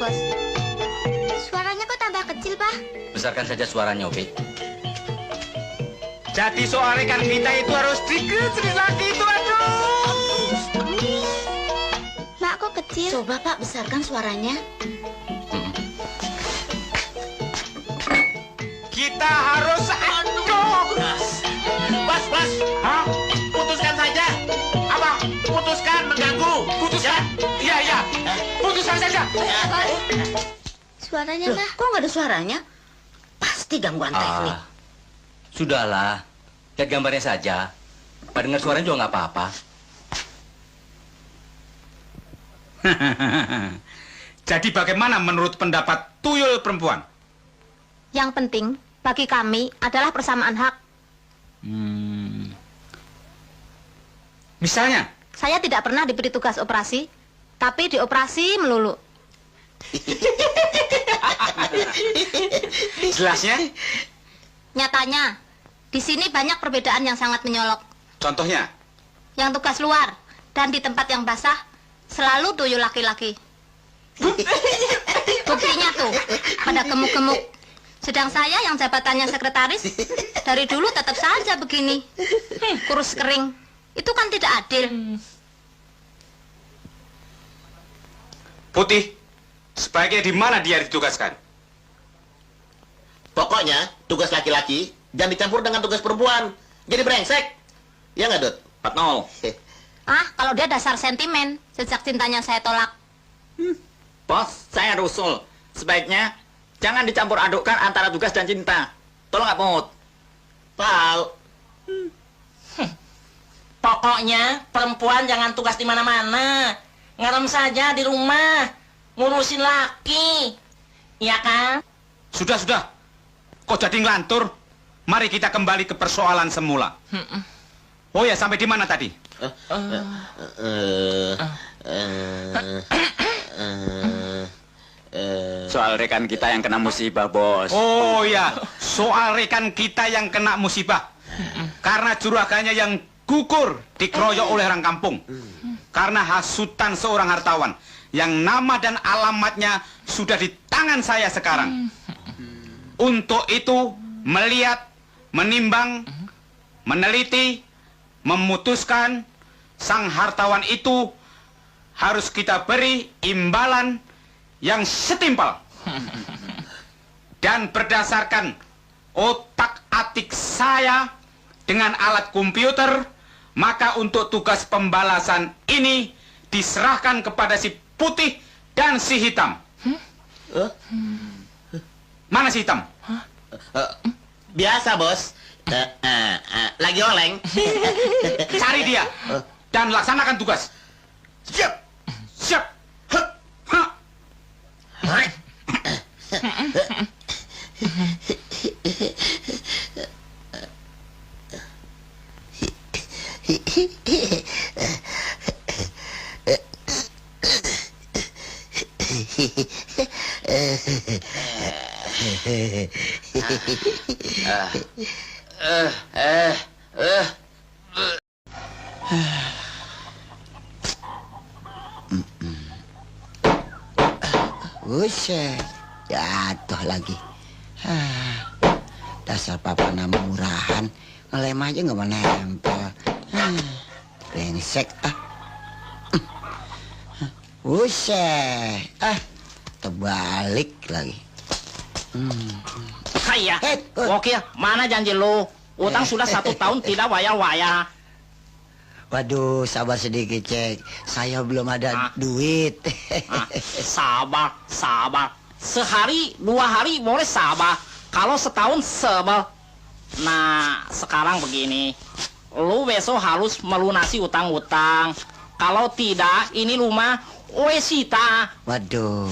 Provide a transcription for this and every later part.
Bos. Suaranya kok tambah kecil, Pak? Besarkan saja suaranya, Opi. Jadi soal rekan kita itu harus dikecil lagi itu, aduh. Mak, kok kecil? Coba Pak besarkan suaranya. Kita harus Bos, Hah? putuskan saja. Apa? Putuskan mengganggu. Putuskan? Iya. Putuskan saja. Suaranya, Loh, Mah. kok nggak ada suaranya? Pasti gangguan teknik. Sudahlah. Lihat gambarnya saja. Pak dengar suaranya juga nggak apa-apa. Jadi bagaimana menurut pendapat tuyul perempuan? Yang penting bagi kami adalah persamaan hak. Misalnya? Saya tidak pernah diberi tugas operasi, tapi dioperasi melulu. Jelasnya? Nyatanya, di sini banyak perbedaan yang sangat menyolok. Contohnya? Yang tugas luar dan di tempat yang basah selalu tuyul laki-laki. Buktinya tuh, pada gemuk-gemuk. Sedang saya yang jabatannya sekretaris, dari dulu tetap saja begini. Kurus kering. Itu kan tidak adil. Putih, sebaiknya di mana dia ditugaskan? Pokoknya tugas laki-laki jangan dicampur dengan tugas perempuan. Jadi brengsek. Ya nggak, Dut? 4-0. Ah, kalau dia dasar sentimen, sejak cintanya saya tolak. Bos, saya rusul. Sebaiknya jangan dicampur adukkan antara tugas dan cinta. Tolong nggak, Mut? Tahu. Pokoknya perempuan jangan tugas di mana-mana. Ngerem saja di rumah, ngurusin laki. Iya kan? Sudah. Kok jadi ngelantur? Mari kita kembali ke persoalan semula. Oh ya, sampai di mana tadi? Soal rekan kita yang kena musibah, Bos. Oh ya, soal rekan kita yang kena musibah. Karena juragannya yang gugur dikeroyok oleh orang kampung. Karena hasutan seorang hartawan yang nama dan alamatnya sudah di tangan saya sekarang. Untuk itu, melihat, menimbang, meneliti, memutuskan sang hartawan itu harus kita beri imbalan yang setimpal. Dan berdasarkan otak-atik saya dengan alat komputer, maka untuk tugas pembalasan ini diserahkan kepada si putih dan si hitam. Mana si hitam? Biasa, Bos. Lagi oleng. Cari dia dan laksanakan tugas. Siap. Hah. Buset, jatuh lagi. Dasar papa nama murahan, ngelem aja nggak mau nempel. Brengsek ah. Buset, terbalik lagi. Kaya, oke, mana janji lu? Utang sudah 1 tahun tidak waya-waya. Waduh, sabar sedikit, Cek. Saya belum ada duit. Sabar. Sehari, 2 hari boleh sabar. Kalau setahun sebel. Nah, sekarang begini. Lu besok harus melunasi utang-utang. Kalau tidak, ini rumah Wesita. Waduh,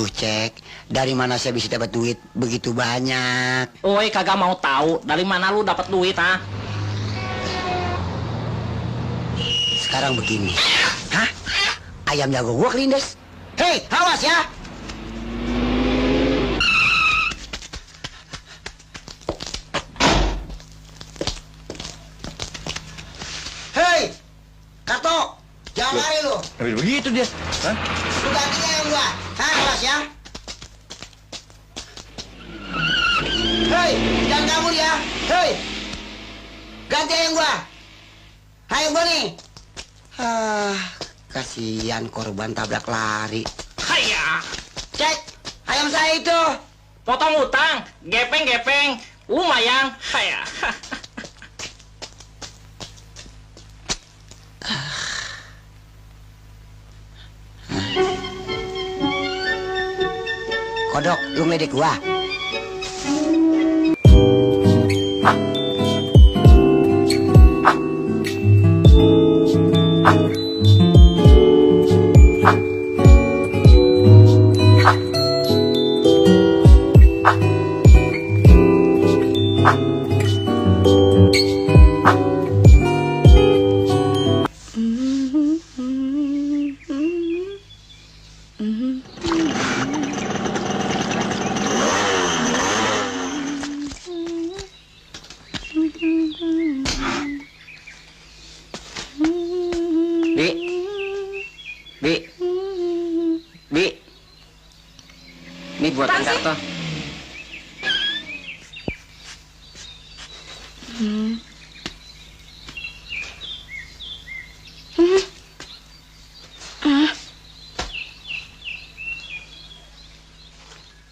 Cek. Dari mana saya bisa dapat duit begitu banyak? Oi, kagak mau tahu dari mana lu dapat duit, ah? Sekarang begini. Hah? Ayam jago gua kelindes. Hei, awas ya! Hei! Karto! Jangan lari lu! begitu dia? Hah? Lu ganti ayam gua. Hah, awas ya. Hei, jangan kabur ya. Hei. Ganti ayam gua. Ayam gua nih. Kasihan korban tabrak lari. Haya, Cek, ayam saya itu. potong utang, gepeng, lumayan. Haya. Kodok, lu ngeledek gua. Bi. Ini buat Karto.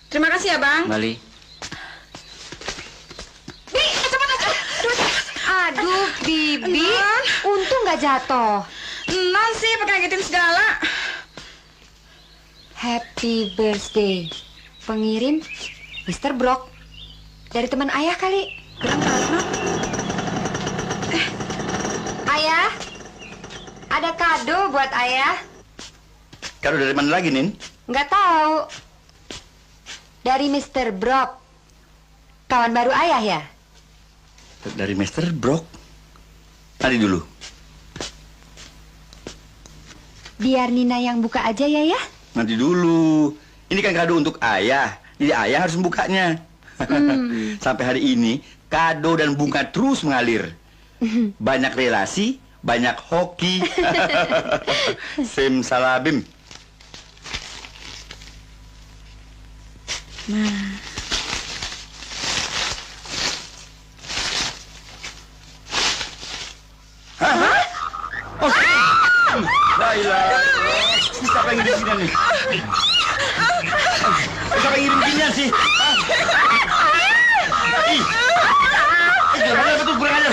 Terima kasih ya, Bang. Bali. Bi, cepat aja. Aduh, Bibi. Untung nggak jatuh. Non sih, pakai ngagetin segala. Happy birthday. Pengirim Mr. Brock. Dari teman ayah kali. Ayah, ada kado buat ayah. Kado dari mana lagi, Nin? Nggak tahu. Dari Mr. Brock. Kawan baru ayah ya? Dari Mr. Brock. Tadi dulu. Biar Nina yang buka aja ya, ya? Nanti dulu. Ini kan kado untuk ayah. Jadi ayah harus membukanya. Sampai hari ini, kado dan bunga terus mengalir. Banyak relasi, banyak hoki. Simsalabim. Hah? Oh, baiklah. Siapa yang ngirim ginian nih? Siapa yang ngirim ginian sih? Ih, gimana betul kurang aja?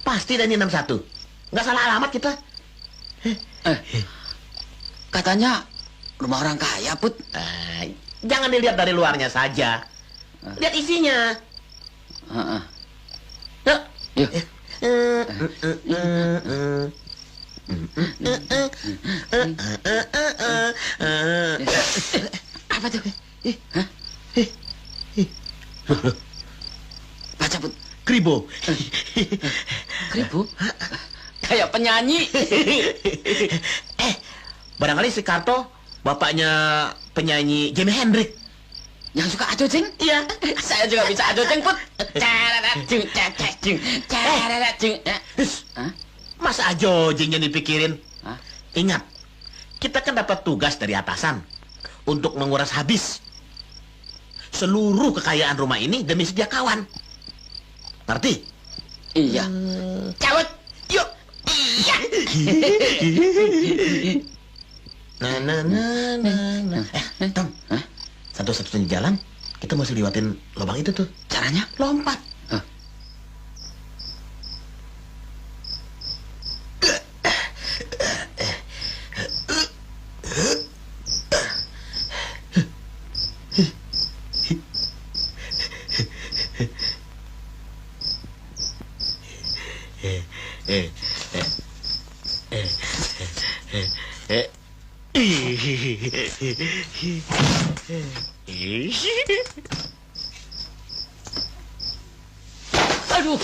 Pasti dan 61. Nggak salah alamat kita. Katanya rumah orang kaya, Put. Jangan dilihat dari luarnya saja. Lihat isinya. Yuk. Yuk. Apa tuh? Baca, Put. Kribo. Kribo? Kayak penyanyi. Barangkali si Karto bapaknya penyanyi Jimi Hendrix. Yang suka acoceng? Iya. Saya juga bisa acoceng, Put. Masa ajojengnya dipikirin? Ingat, kita kan dapat tugas dari atasan untuk menguras habis seluruh kekayaan rumah ini demi sejakawan. Ngerti? Iya. Cabut. Yuk. Iya. Tom. Satu-satunya jalan, kita mesti lewatin lubang itu tuh. Caranya? Lompat. Aduh.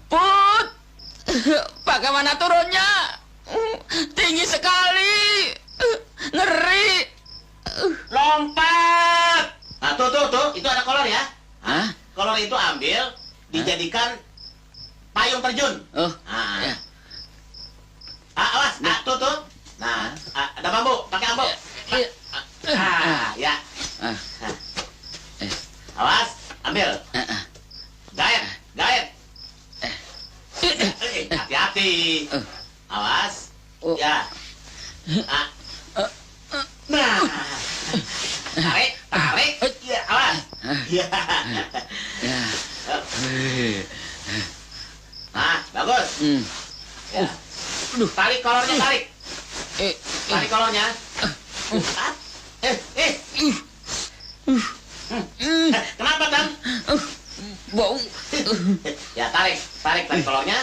Put, bagaimana turunnya? Tinggi sekali, ngeri. Lompat! Nah, tuh, itu ada kolor ya. Hah? Kolor itu ambil, dijadikan payung terjun. Oh, Nah. ya. Awas, tuh. Nah, ada bambu, pakai bambu. Ya. Ah. Awas, ambil. Gaet. Hati-hati. Awas. Ya. Nah. Tarik. Ya, awas. Ya. Nah, bagus. Ya. Tarik kolornya, tarik. Tarik kolornya. Kenapa, Tang? Bau. Ya, tarik kolornya.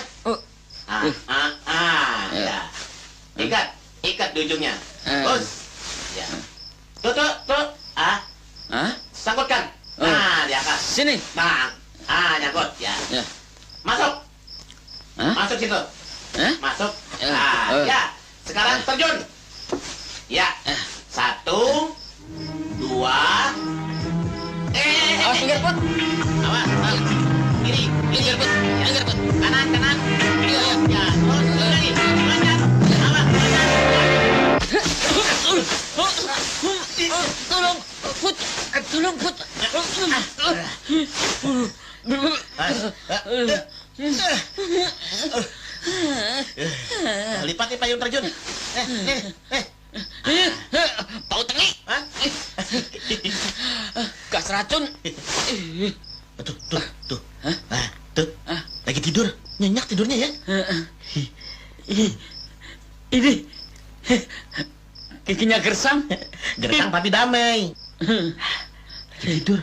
Ya. Ikat di ujungnya. Terus. Ya. Tuh. Sangkutkan. Nah, di atas. Sini. Nah, nyangkut. Ya. Ya. Masuk. Hah? Masuk situ. Masuk. Ya. Ya. Sekarang terjun. Ya. 1, 2. Awas, pinggir, Put. Awas. Kiri. Put. Kanan. Ya. Terus lagi. Lanjut. Awas. Tolong, Put. Lipat nih payung terjun. Bau tengi. Gas racun. Tuh. Tuh. Lagi tidur. Nyenyak tidurnya ya. Ini giginya gersang. Gersang tapi damai. Lagi tidur.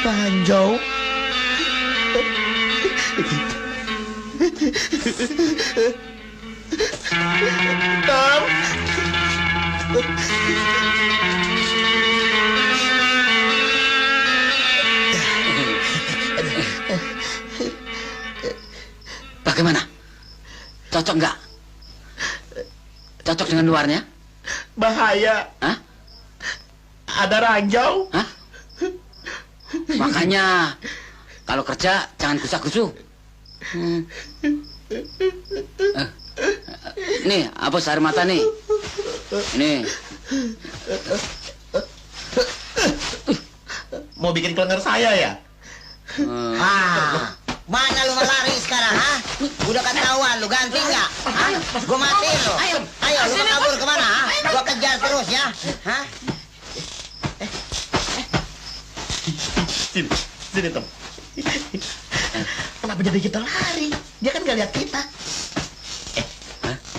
Panjau. Tom. Bagaimana? Cocok nggak? Cocok dengan luarnya? Bahaya. Hah? Ada ranjau. Hah? Makanya kalau kerja jangan gusak-gusuk. Nih, hapus air mata nih. Ini. Mau bikin kelenger saya ya? Mana lu lari sekarang, ha? Udah ketahuan, lu ganti nggak? Hah? Gua mati lu. Ayo, lu mau kabur kemana, ha? Gua kejar terus ya, ha? Sini, Tom. Kenapa jadi kita lari? Dia kan gak lihat kita.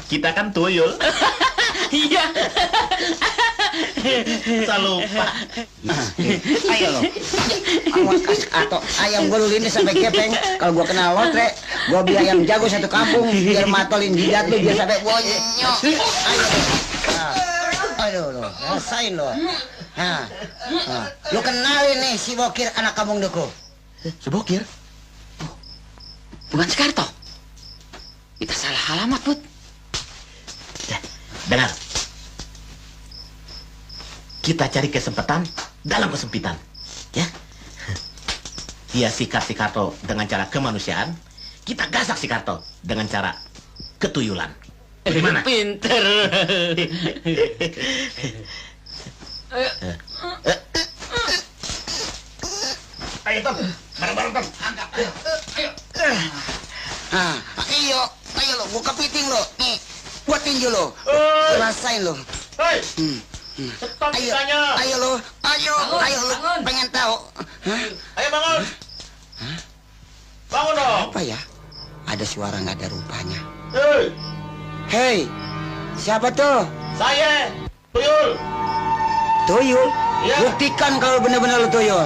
Kita kan tuyul. Iya. Saya lupa. Ayo lo. Awas kasih atau ayam gua dulu ini sampai kepeng. Kalau gua kena lotre, gua biar yang jago satu kampung biar matolin jidat lu biar sampai bonyok. Ayo. Aduh, rasain lo. Nah, lu kenalin nih si Bokir anak kampung Duku. Si Bokir? Bukan Sekarto. Kita salah alamat, Put. Dengar. Kita cari kesempatan dalam kesempitan. Ya. Dia sikat si Karto dengan cara kemanusiaan. Kita gasak si Karto dengan cara ketuyulan. Gimana? Pinter. Ayo, Tom. Bareng-bareng, Tom. Angkat. Ayo. Ayo lo, gua kepiting lo. Nih, gua tinju lo. Rasain lo. Hei. Ayo, ayo lo, ayo lo, pengen tahu. Ayo bangun. Bangun dong. Apa ya? Ada suara nggak ada rupanya. Hei. Hei, siapa tuh? Saya, Tuyul. Tuyul? Iya. Buktikan kalau benar-benar lu tuyul.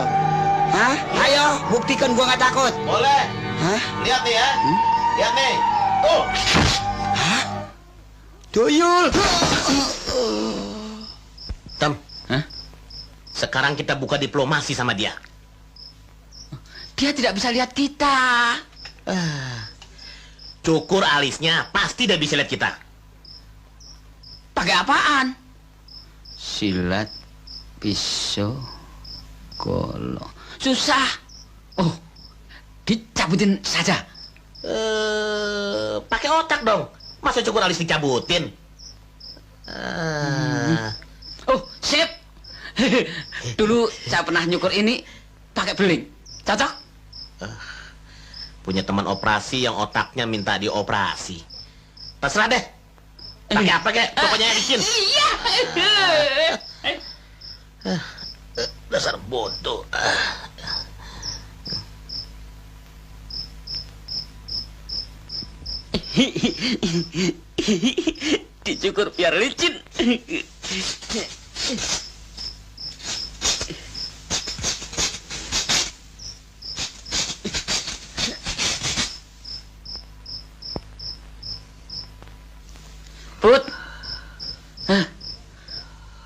Hah? Ayo, buktikan gua nggak takut. Boleh. Hah? Lihat nih ya. Lihat nih. Tuh. Hah? Tuyul. Tom. Hah? Sekarang kita buka diplomasi sama dia. Dia tidak bisa lihat kita. Cukur alisnya, pasti dia bisa lihat kita. Pakai apaan? Silat, pisau, golok. Susah. Oh, dicabutin saja. Pakai otak dong. Masa cukur alis dicabutin? Oh, sip. Dulu saya pernah nyukur ini pakai beling. Cocok? Punya teman operasi yang otaknya minta dioperasi. Terserah deh. Pakai apa kek? Pokoknya izin. Iya. Dasar bodoh. Dicukur biar licin. Put.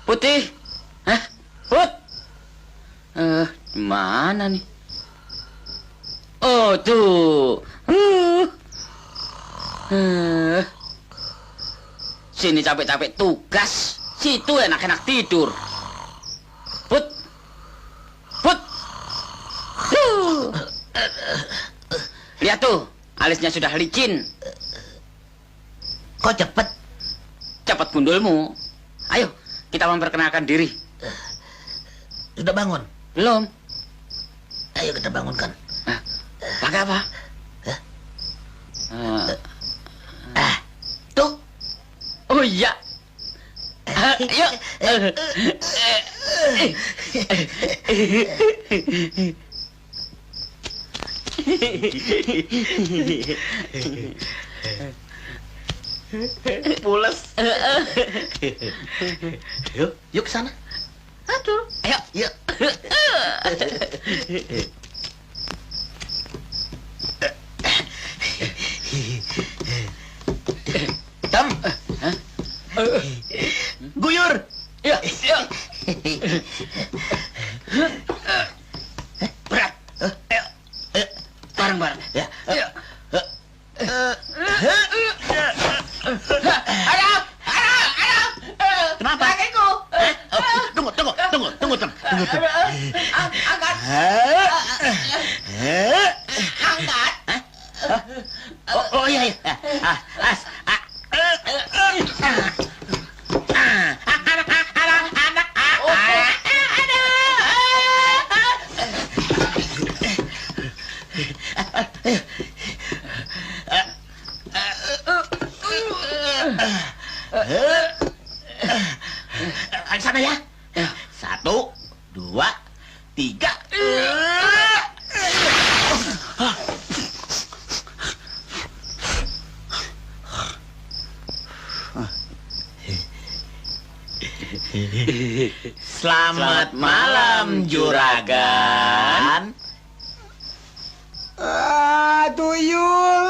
Putih. Hah? Put. Mana nih? Oh, tuh. Sini capek-capek tugas, situ enak-enak tidur. Put. Put. Lihat tuh, alisnya sudah licin. Kok cepet? Cepat gundulmu. Ayo, kita memperkenalkan diri. Sudah bangun? Belum. Ayo kita bangunkan. Pakai apa? Tuh. Oh iya. Yuk. Pulas. Yuk ke sana. Aduh. Ayo. Yuk. Tom. Guyur. Yuk. Yuk. Berat. Ayo. Bareng-bareng. Ya. Yuk. Kenapa? Kakiku. Tunggu, Tom. Angkat. Angkat. Oh iya. Di sana ya. 1, 2, 3. Selamat malam, juragan. Tuyul.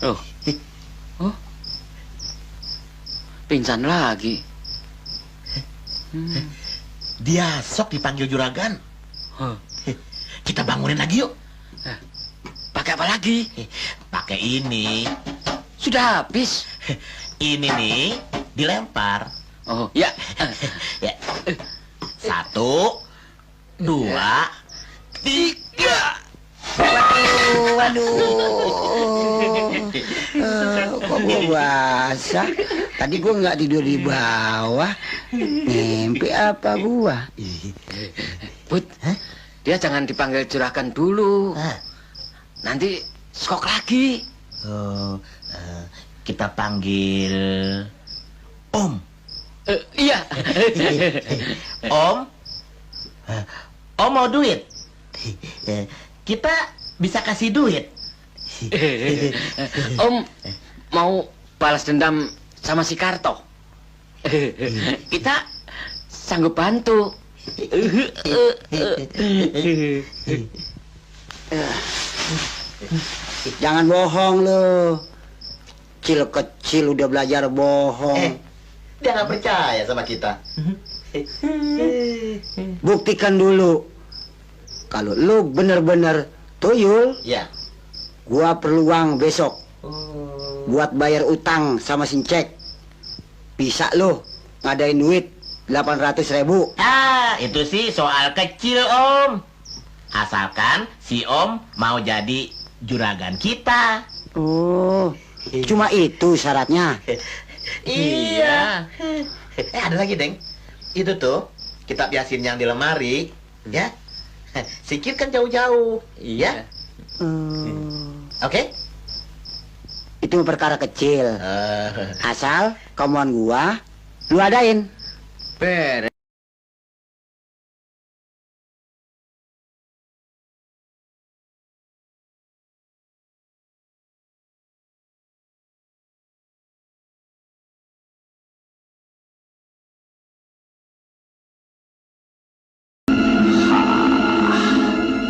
Oh, Pingsan lagi. Dia sok dipanggil juragan. Kita bangunin lagi yuk. Pakai apa lagi? Pakai ini. Sudah habis. Ini nih dilempar. Oh, ya. Ya. 1, 2, 3. Waduh. Kok gua basah? Tadi gua nggak tidur di bawah. Mimpi apa gua? Put, dia jangan dipanggil juragan dulu. Nanti skok lagi. Kita panggil Om. Iya. Om. Om mau duit? Kita bisa kasih duit. Om mau balas dendam sama si Karto. Kita sanggup bantu. Jangan bohong lo. Kecil udah belajar bohong. Dia nggak percaya sama kita. Buktikan dulu. Kalau lu bener-bener tuyul, Ya. gua perlu uang besok buat bayar utang sama Sincek. Bisa lu ngadain duit 800.000. Itu sih soal kecil, Om. Asalkan si Om mau jadi juragan kita. Oh, cuma itu syaratnya. Iya. Ada lagi, Deng. Itu tuh kitab Yasin yang di lemari, ya. Sikirkan jauh-jauh, ya. Oke? Itu perkara kecil. Asal kemauan gua lu adain. Beres.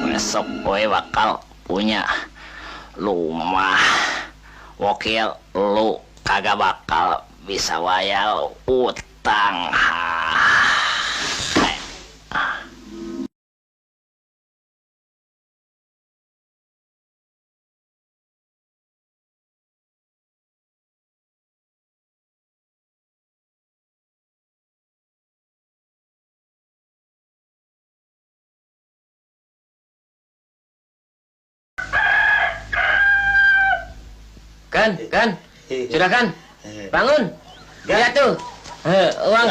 Besok gue bakal punya rumah. Wakil lu kagak bakal bisa bayar utang. Kan, sudah kan? Bangun. Lihat tuh. Uang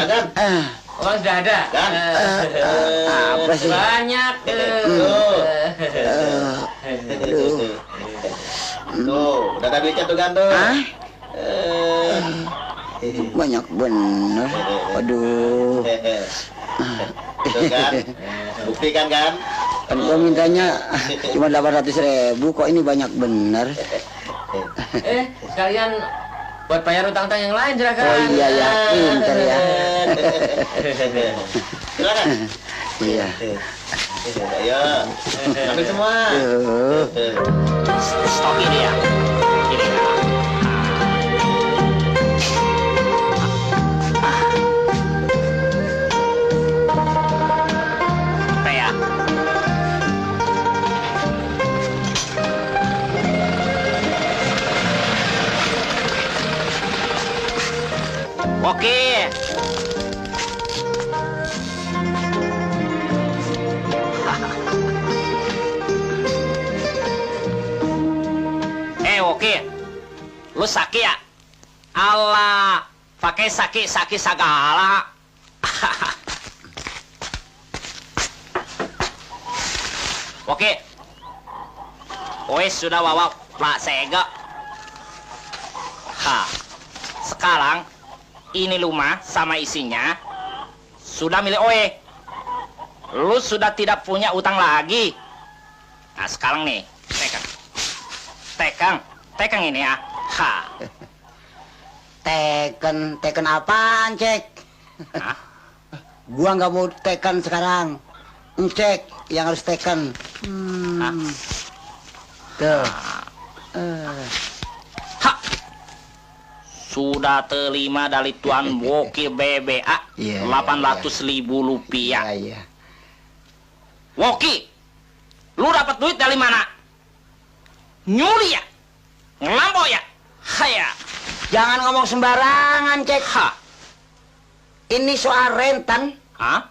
sudah ada. Apa sih? Banyak. Tuh, udah ada duitnya tuh, Gan, tuh. Banyak bener. Aduh. Tuh, kan? Buktikan, kan? Kan gua mintanya cuma 800.000, kok ini banyak bener. Sekalian buat bayar utang-utang yang lain, juragan. Oh iya ya, pinter ya. Silakan. Iya. Ayo, ambil semua. Stok ini ya. Ini ya. Teh ya. Oke. Oke. Lu sakit ya? Allah, pakai sakit segala. Oke. Wes sudah bawa Pak Sega. Sekarang ini rumah sama isinya sudah milik Oe. Lu sudah tidak punya utang lagi. Nah sekarang nih, Tekang ini ya. Teken apaan, Cek? Hah? Gua nggak mau teken sekarang. Cek yang harus teken. Tuh. sudah terima dari Tuan Wakil BBA Iya, 800.000 rupiah. Iya. Woki, lu dapat duit dari mana? Nyuri ya? Ngelampau ya? Haya. Jangan ngomong sembarangan, Cek. Ha. Ini soal rentan. Hah?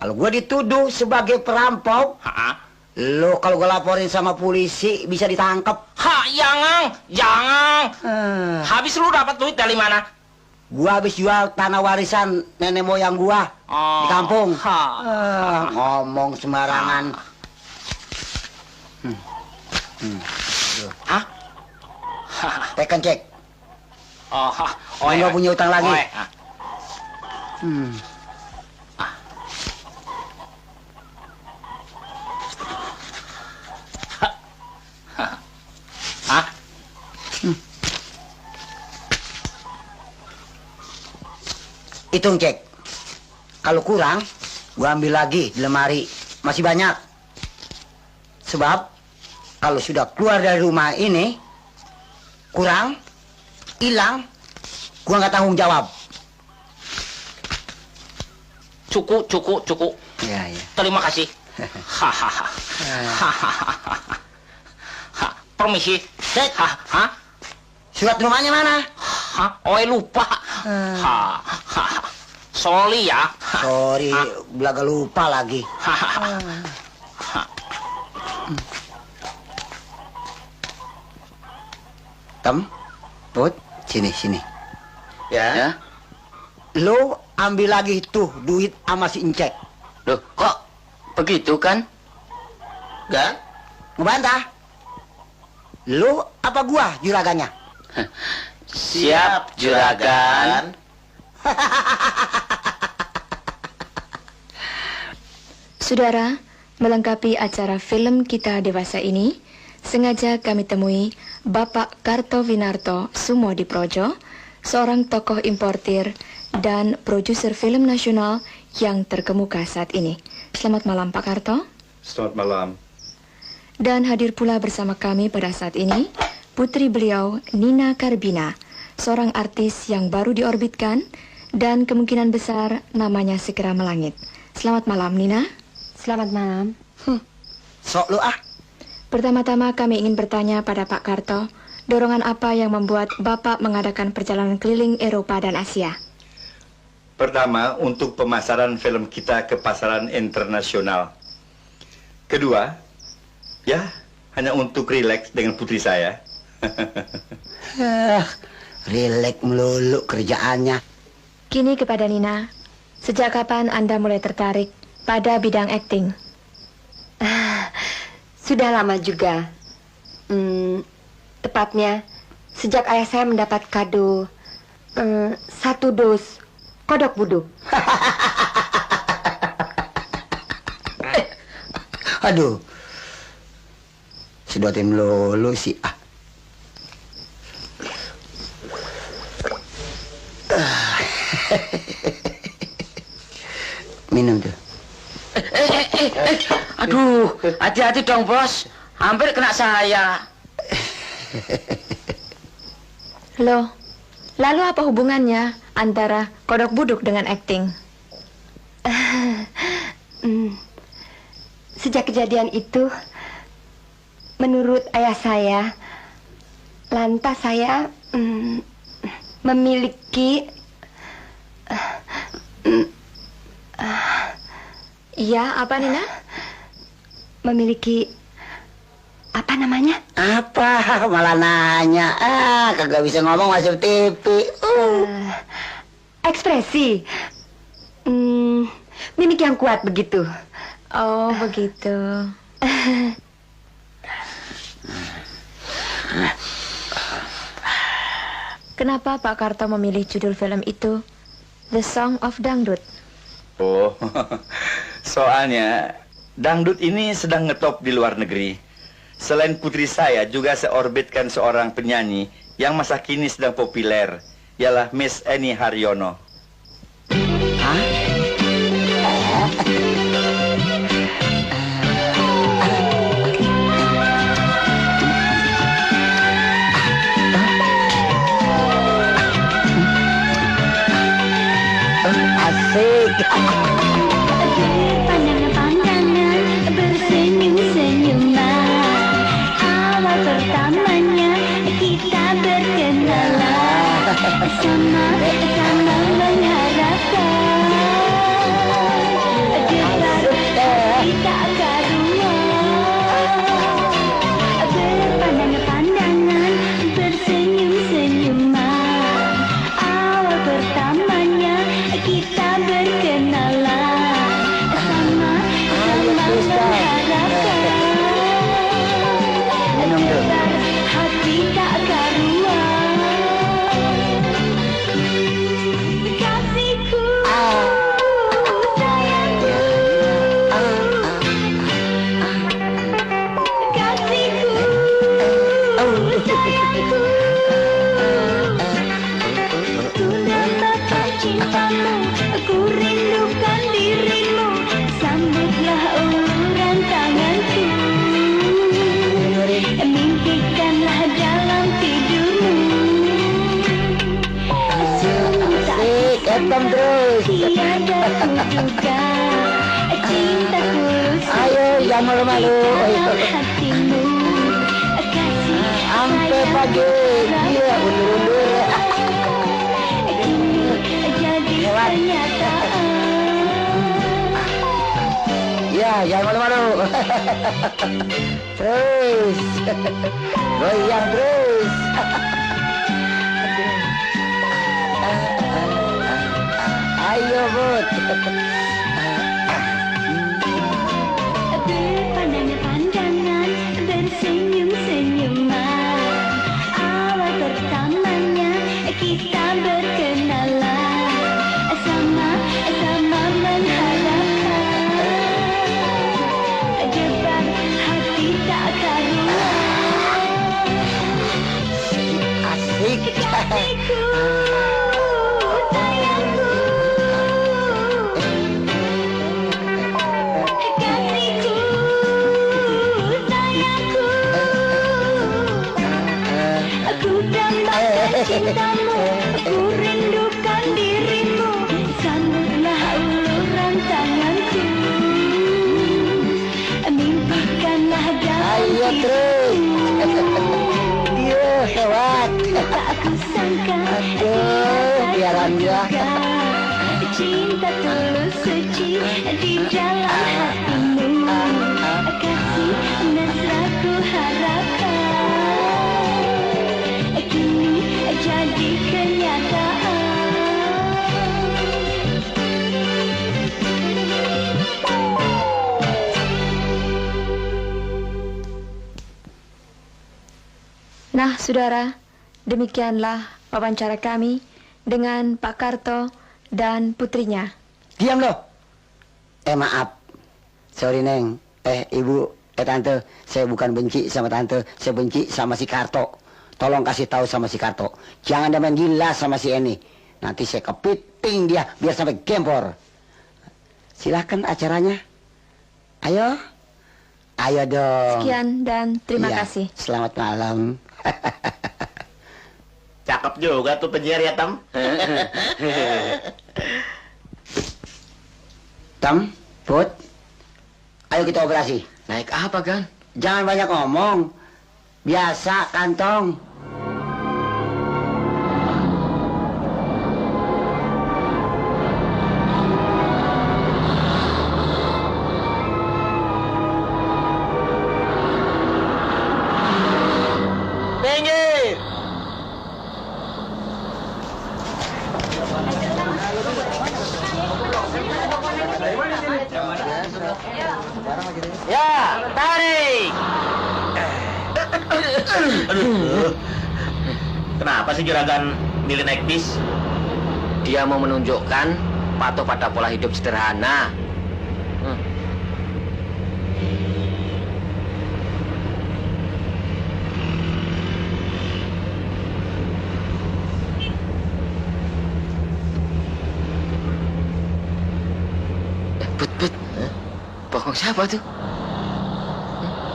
Kalau gua dituduh sebagai perampok, Ha? lo kalau gua laporin sama polisi bisa ditangkap. Ha, jangan. Habis lu dapat duit dari mana? Gua habis jual tanah warisan nenek moyang gua di kampung. Ha. Ngomong sembarangan. Hah? Tekan, Cek. Oh, Gua nggak punya utang lagi. Hah? Hitung, Cek. Kalau kurang, gua ambil lagi di lemari. Masih banyak. Sebab kalau sudah keluar dari rumah ini, kurang, hilang, gua nggak tanggung jawab. Cukup. Ya. Terima kasih. Hahaha. Permisi. Cek. Hah? Surat rumahnya mana? Hah? Lupa. Sorry ya. Sorry, belaga lupa lagi. Put, sini. Ya. Lo ambil lagi tuh duit sama si Incek. Loh, kok begitu kan? Gak? Ngebantah? Lo apa gua juragannya? Siap, juragan. Saudara, melengkapi acara film kita dewasa ini, sengaja kami temui Bapak Kartowinarto Sumodiprojo, seorang tokoh importir dan produser film nasional yang terkemuka saat ini. Selamat malam, Pak Karto. Selamat malam. Dan hadir pula bersama kami pada saat ini, putri beliau, Nina Karbina, seorang artis yang baru diorbitkan dan kemungkinan besar namanya segera melangit. Selamat malam, Nina. Selamat malam. Sok lu ah. Pertama-tama kami ingin bertanya pada Pak Karto, dorongan apa yang membuat Bapak mengadakan perjalanan keliling Eropa dan Asia? Pertama, untuk pemasaran film kita ke pasaran internasional. Kedua, ya, hanya untuk rileks dengan putri saya. Rileks melulu kerjaannya. Kini kepada Nina, sejak kapan Anda mulai tertarik pada bidang akting? Sudah lama juga. Tepatnya sejak ayah saya mendapat kado 1 dos kodok buduk. Aduh. Sedotin melulu sih ah. Minum tuh. Aduh, hati-hati dong, Bos. Hampir kena saya. Loh, lalu apa hubungannya antara kodok buduk dengan akting? Sejak kejadian itu, menurut ayah saya, lantas saya memiliki Iya, apa Nina? memiliki apa namanya? Apa? Malah nanya. Kagak bisa ngomong masuk TV. Ekspresi. Mimik yang kuat begitu. Oh, begitu. Kenapa Pak Karto memilih judul film itu, The Song of Dangdut? Oh, soalnya dangdut ini sedang ngetop di luar negeri. Selain putri saya, juga saya orbitkan seorang penyanyi yang masa kini sedang populer, ialah Miss Eni Haryono. Hah? Pandangan-pandangan bersenyum-senyuman. Awal pertamanya kita berkenalan. Sama-sama mengharapkan debar kita karuan. Berpandangan-pandangan bersenyum-senyuman. Awal pertamanya kita berkenalan. Sama-sama mengharapkan debar hati tak karuan. Kasihku, sayangku, kasihku, sayangku. Ku dapatkan cintamu, ku rindukan dirimu. Sambutlah uluran tanganku, mimpikanlah dalam tidurmu. Asik, etam terus. Tiada kuduga cinta tulus Ayo, jangan malu-malu. dalam hatimu. Kasih Sampai pagi. Iya, undur-undur. kini jadi kenyataan. Ya, jangan malu-malu. Terus. Goyang terus. Ayo, Bud. Berpandangan-pandangan bersenyum-senyuman. Awal pertamanya kita berkenalan. Sama-sama mengharapkan debar hati tak karuan. Asik. Kasihku, sayangku, kasihku, sayangku. Aku dapatkan cintamu, ku rindukan dirimu. Sambutlah uluran tanganku, mimpikanlah dalam Ayo terus. tidurmu. Iya, hebat. Tak aku sangka Aduh, biaran dia. cinta tulus suci di dalam hatimu. Kasih mesra ku harapkan kini jadi kenyataan. Nah, saudara, demikianlah wawancara kami dengan Pak Karto dan putrinya. Diam lo. Maaf. Sorry, Neng. Ibu, Tante. Saya bukan benci sama Tante. Saya benci sama si Karto. Tolong kasih tahu sama si Karto. Jangan dia main gila sama si Eni. Nanti saya kepiting dia biar sampai gempor. Silahkan acaranya. Ayo. Ayo dong. Sekian dan terima Iya, kasih. Selamat malam. Cakep juga tuh penyiar ya, Tam. Tam, Put. Ayo kita operasi. Naik apa, Gan? Jangan banyak ngomong. Biasa, kantong. Tinggi. Ya, tarik. Aduh. Kenapa sih juragan milih naik bis? Dia mau menunjukkan patuh pada pola hidup sederhana. But, bohong siapa tuh?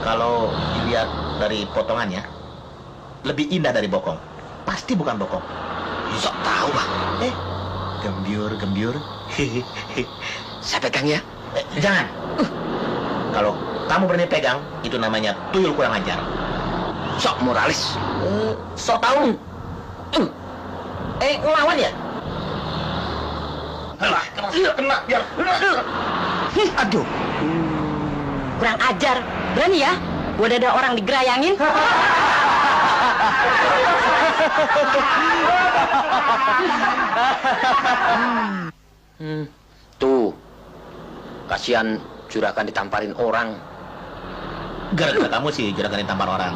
Kalau dilihat dari potongannya, lebih indah dari bokong. Pasti bukan bokong. Sok tahu, Bang. Gembyur. Saya pegang ya. Jangan. Kalau kamu berani pegang, itu namanya tuyul kurang ajar. Sok moralis. Sok tahu. Ngelawan ya? Kena biar. Aduh. Kurang ajar. Berani ya? Udah ada orang digerayangin. Tuh. Kasihan juragan ditamparin orang. Gara-gara kamu sih juragan ditampar orang.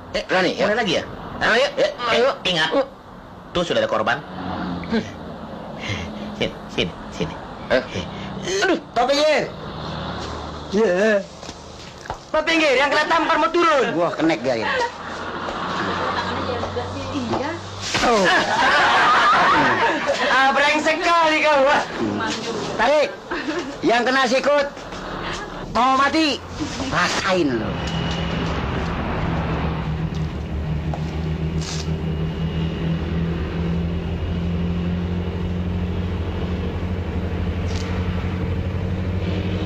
Berani ya? Mulai lagi ya? Ayo. Ingat. Tuh sudah ada korban. Sini. Aduh, Pak Pinggir. Ya. Pak Pinggir, yang kena tampar mau turun. Wah, kenek gaya. Iya. Oh. Brengsek kali kau. Tarik. Yang kena sikut. Mau mati. Rasain lo.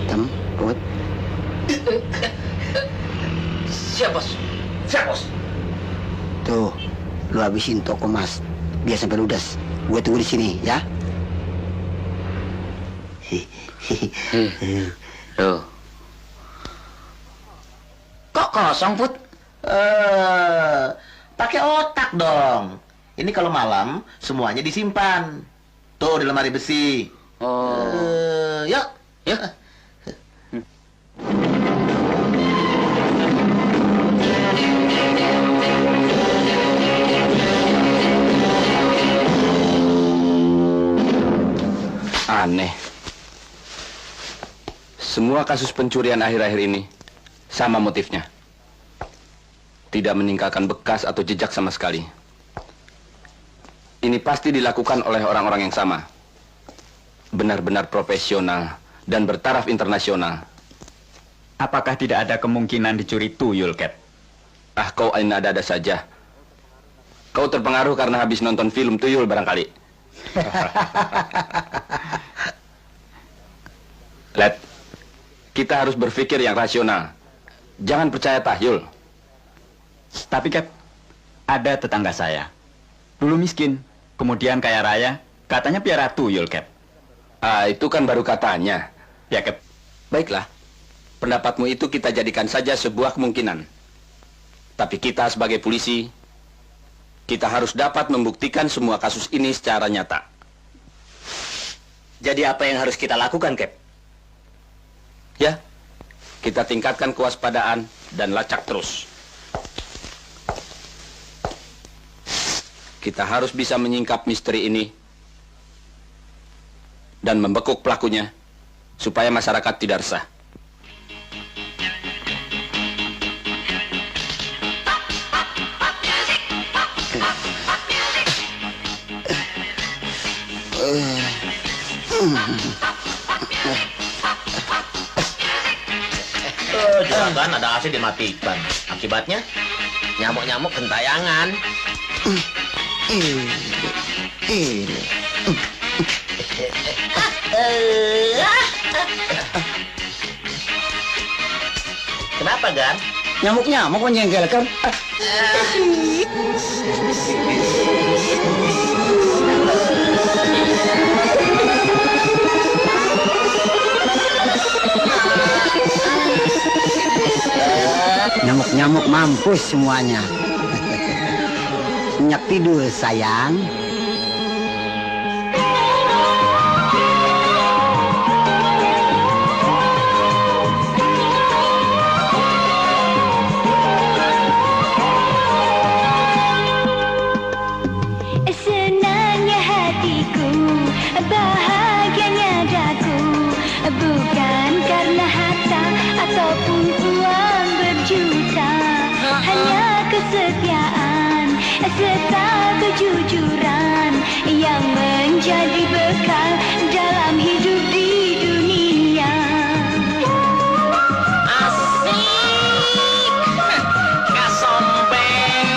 Temput. Siap, Bos. Tuh, lu habisin toko mas. Biar sampai ludes. Gue tunggu di sini, ya. Loh. Kok kosong, Put? Pakai otak dong. Ini kalau malam semuanya disimpan. Tuh di lemari besi. Yuk. Aneh. Semua kasus pencurian akhir-akhir ini sama motifnya. Tidak meninggalkan bekas atau jejak sama sekali. Ini pasti dilakukan oleh orang-orang yang sama. Benar-benar profesional dan bertaraf internasional. Apakah tidak ada kemungkinan dicuri tuyul, Cat? Ah, kau ada saja. Kau terpengaruh karena habis nonton film tuyul barangkali. Let, kita harus berpikir yang rasional. Jangan percaya tahyul. Tapi, Cap, ada tetangga saya. Dulu miskin, kemudian kaya raya, katanya piara tuyul, Cap. Ah, itu kan baru katanya. Ya, Cap. Baiklah, pendapatmu itu kita jadikan saja sebuah kemungkinan. Tapi kita sebagai polisi, kita harus dapat membuktikan semua kasus ini secara nyata. Jadi apa yang harus kita lakukan, Cap? Ya, kita tingkatkan kewaspadaan dan lacak terus. Kita harus bisa menyingkap misteri ini dan membekuk pelakunya supaya masyarakat tidak resah. Juragan ada AC dimatikan. Akibatnya nyamuk-nyamuk gentayangan. Kenapa, Gan? Nyamuk-nyamuk menjengkelkan. Nyamuk-nyamuk mampus semuanya. Nyak tidur, sayang. Senangnya hatiku, bahagianya daku, bukan karena harta ataupun uang berjuta, hanya kesetiaan serta kejujuran yang menjadi bekal dalam hidup di dunia. Asik. Kasombeng.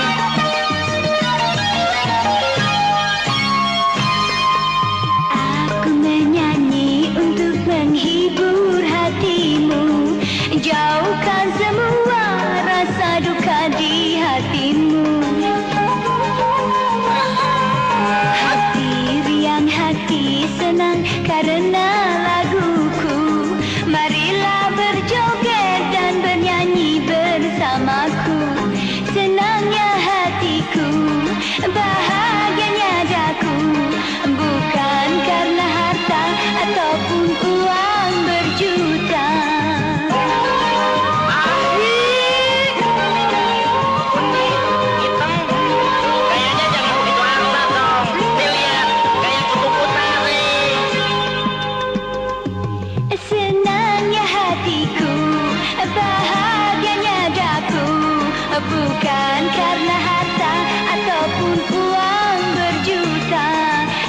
karena laguku. Marilah berjoget dan bernyanyi bersamaku. Senangnya hatiku, bahagianya daku, bukan karena harta ataupun uang berjuta. Kayaknya jangan begitu amat dong. Dilihat kayak kutu putari. Senangnya hatiku, bahagianya daku, bukan karena harta ataupun uang berjuta.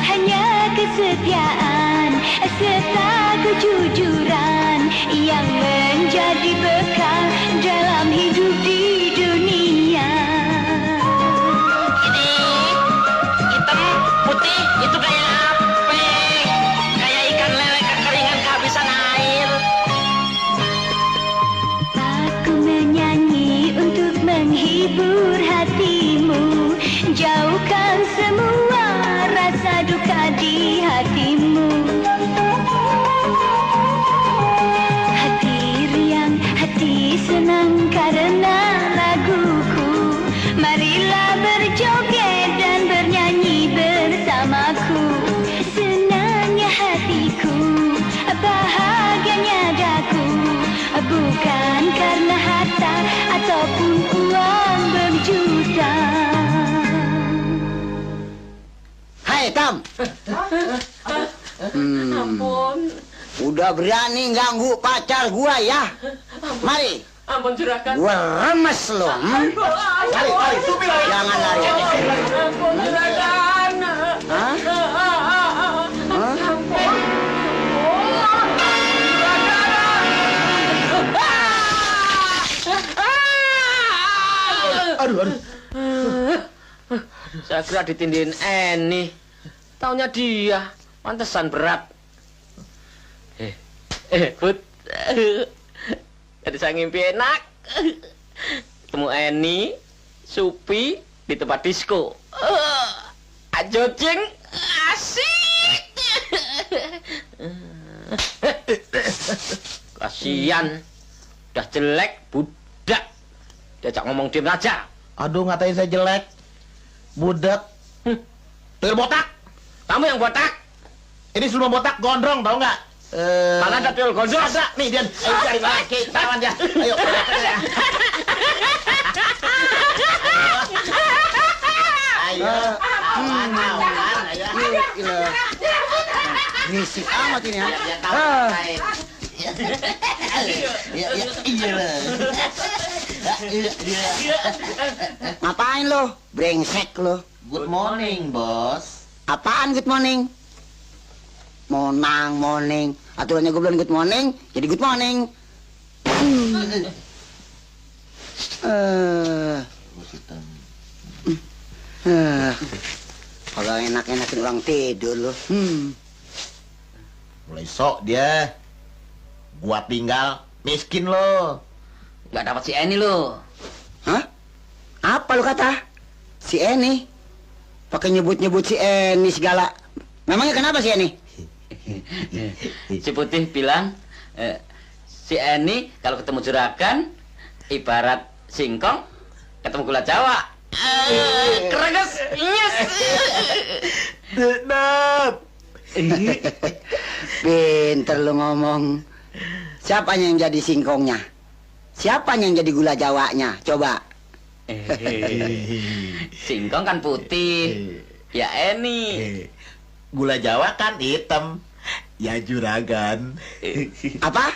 Hanya kesetiaan serta kejujuran yang menjadi bekal dalam hidup di dunia. Ini hitam, putih, itu kayak apa? Kayak ikan lele kekeringan kehabisan air. Aku menyanyi untuk menghibur hatimu, jauhkan semua rasa duka di hatimu. Hati riang, hati senang karena laguku. Marilah berjoget dan bernyanyi bersamaku. Senangnya hatiku, bahagianya daku, bukan karena harta ataupun uang berjuta. Hai Tam. Ampun. Udah berani ganggu pacar gua ya? Mari. Ampun juragan. Gua remes lo. Mari. Jangan lari. Ampun juragan. Hah? Aduh. Saya kira ditindihin Eni. Taunya dia. Pantesan berat. Put. Jadi saya ngimpi enak. Ketemu Eni, Supi di tempat disco. Ajojeng, asik. Kasian. Udah jelek, budak. Diajak ngomong diem aja. Aduh, ngatain saya jelek. Budak. Tuyul botak. Kamu yang botak. Ini semua botak gondrong, tau nggak? Mana ada tuyul gondrong? Ada. Nih, Dian. Ayo cari lagi. Tawan dia. Ayo. Ayo. Tawan. Ayo. Risik amat ini ya. Ngapain lo? Brengsek lo. Good morning, bos. Apaan good morning? Morning. Aturannya gue bilang good morning, jadi good morning. Kalau enak-enakin orang tidur lo. Mulai sok dia. Gua tinggal miskin lo. Nggak dapat si Eni lo. Hah? Apa lo kata? Si Eni? Pakai nyebut-nyebut si Eni segala. Memangnya kenapa si Eni? Si Putih bilang si Eni kalau ketemu juragan ibarat singkong ketemu gula Jawa. Kereges, yes. Pinter lo ngomong. Siapanya yang jadi singkongnya? Siapanya yang jadi gula Jawanya? Coba. Singkong kan putih. Ya Eni. Gula Jawa kan hitam. Ya juragan. Apa?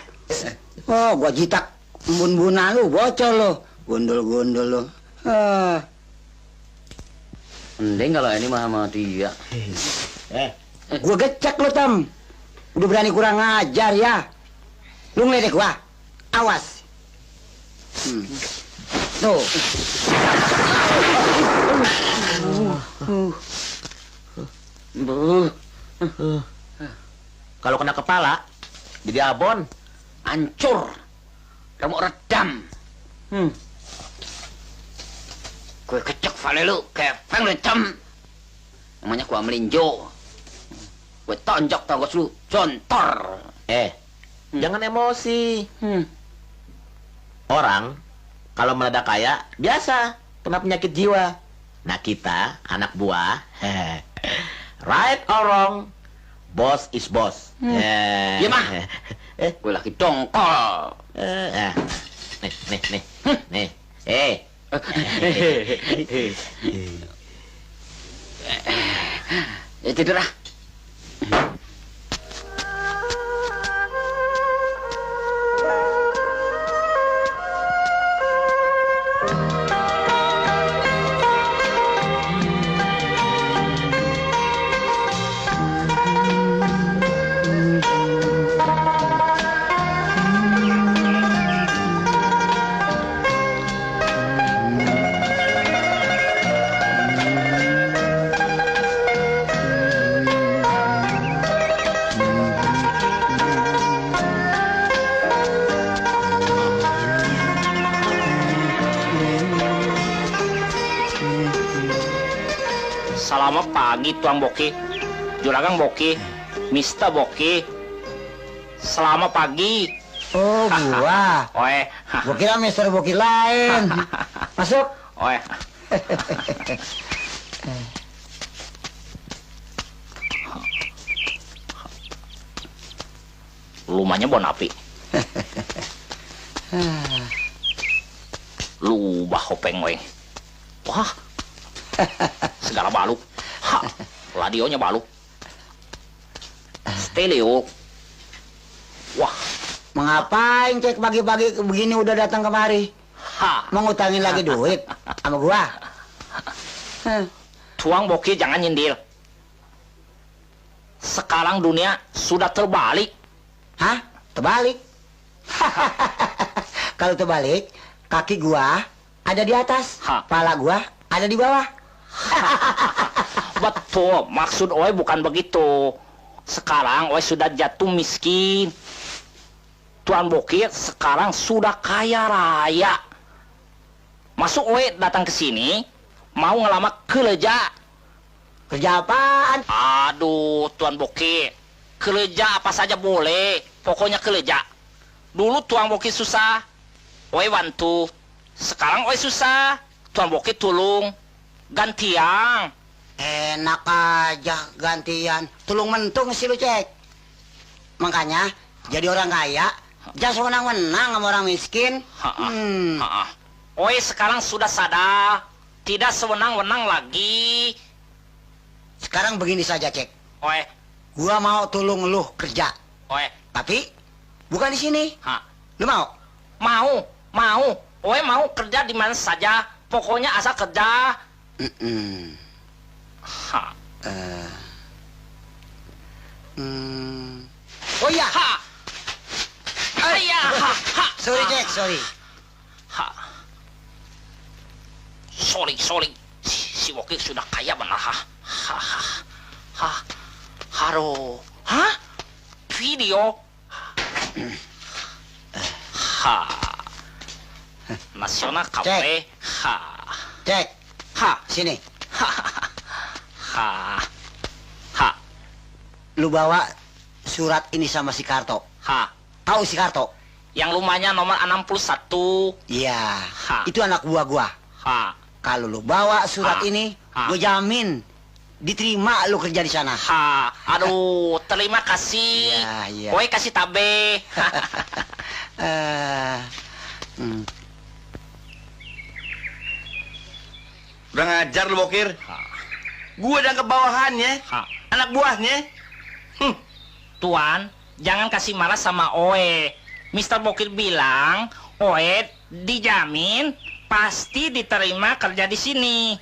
Oh, gua jitak embun-bunan lu, bocor lo. Gundul-gundul lo. Mending kalau Eni mah sama dia. Gua gecek lo, Tam. Udah berani kurang ajar ya. Lu ngeledek gua. Awas. Tuh. Kalau kena kepala, jadi abon. Hancur. Remuk redam. Gue kecek vale lu, kepeng lecem. Namanya gua melinjo. Gue tonjok togos lu, jontor. Jangan emosi. Orang kalau mendadak kaya biasa kena penyakit jiwa. Nah kita anak buah, right or wrong, boss is boss. Iya mah. Gue lagi dongkol. Nih. Ya tidur ah. Selamat pagi Tuang Boki, Juragan Boki, Mister Boki. Selamat pagi. Oh, gua. Oe. Gua kira Mister Boki lain. Masuk. Oe. Lumanya bon api. Lu bahopeng weng. Wah. Segala balu. Ha. Radionya balu. Stereo. Wah. Mengapain cek pagi-pagi begini udah datang kemari? Mau ngutangin lagi duit sama gua? Tuang Boki jangan nyindir. Sekarang dunia sudah terbalik. Hah? Terbalik? Kalau terbalik, kaki gua ada di atas, kepala gua ada di bawah. Betul, maksud Oe bukan begitu. Sekarang Oe sudah jatuh miskin. Tuan Boki sekarang sudah kaya raya. Masuk Oe datang ke sini mau ngelamar kerja. Kerja apaan? Aduh, Tuan Boki, kerja apa saja boleh. Pokoknya kerja. Dulu Tuan Boki susah, Oe bantu. Sekarang Oe susah, Tuan Boki tolong. Gantian. Enak aja gantian. Tulung mentung sih lu cek. Makanya jadi orang kaya jangan sewenang-wenang sama orang miskin. Oe sekarang sudah sadar, tidak sewenang-wenang lagi. Sekarang begini saja cek. Oe, gua mau tolong lu kerja. Oe, tapi bukan di sini. Lu mau? Mau. Oe mau kerja di mana saja. Pokoknya asal kerja. Oh iya. Ayah. Sorry cek, sorry. Sorry. Si Boki sudah kaya benar. Haro. Hah? Video. Nasional Cafe. Cek. Sini. Lu bawa surat ini sama si Karto. Tahu si Karto? Yang rumahnya nomor 61. Iya. Itu anak buah gua. Kalau lu bawa surat ini, gua jamin diterima lu kerja di sana. Aduh, terima kasih. Iya. Oe kasih tabe. Udah ngajar lu Bokir. Gua dan kebawahannya, anak buahnya. Tuan, jangan kasih marah sama Oe. Mister Bokir bilang, Oe dijamin pasti diterima kerja di sini.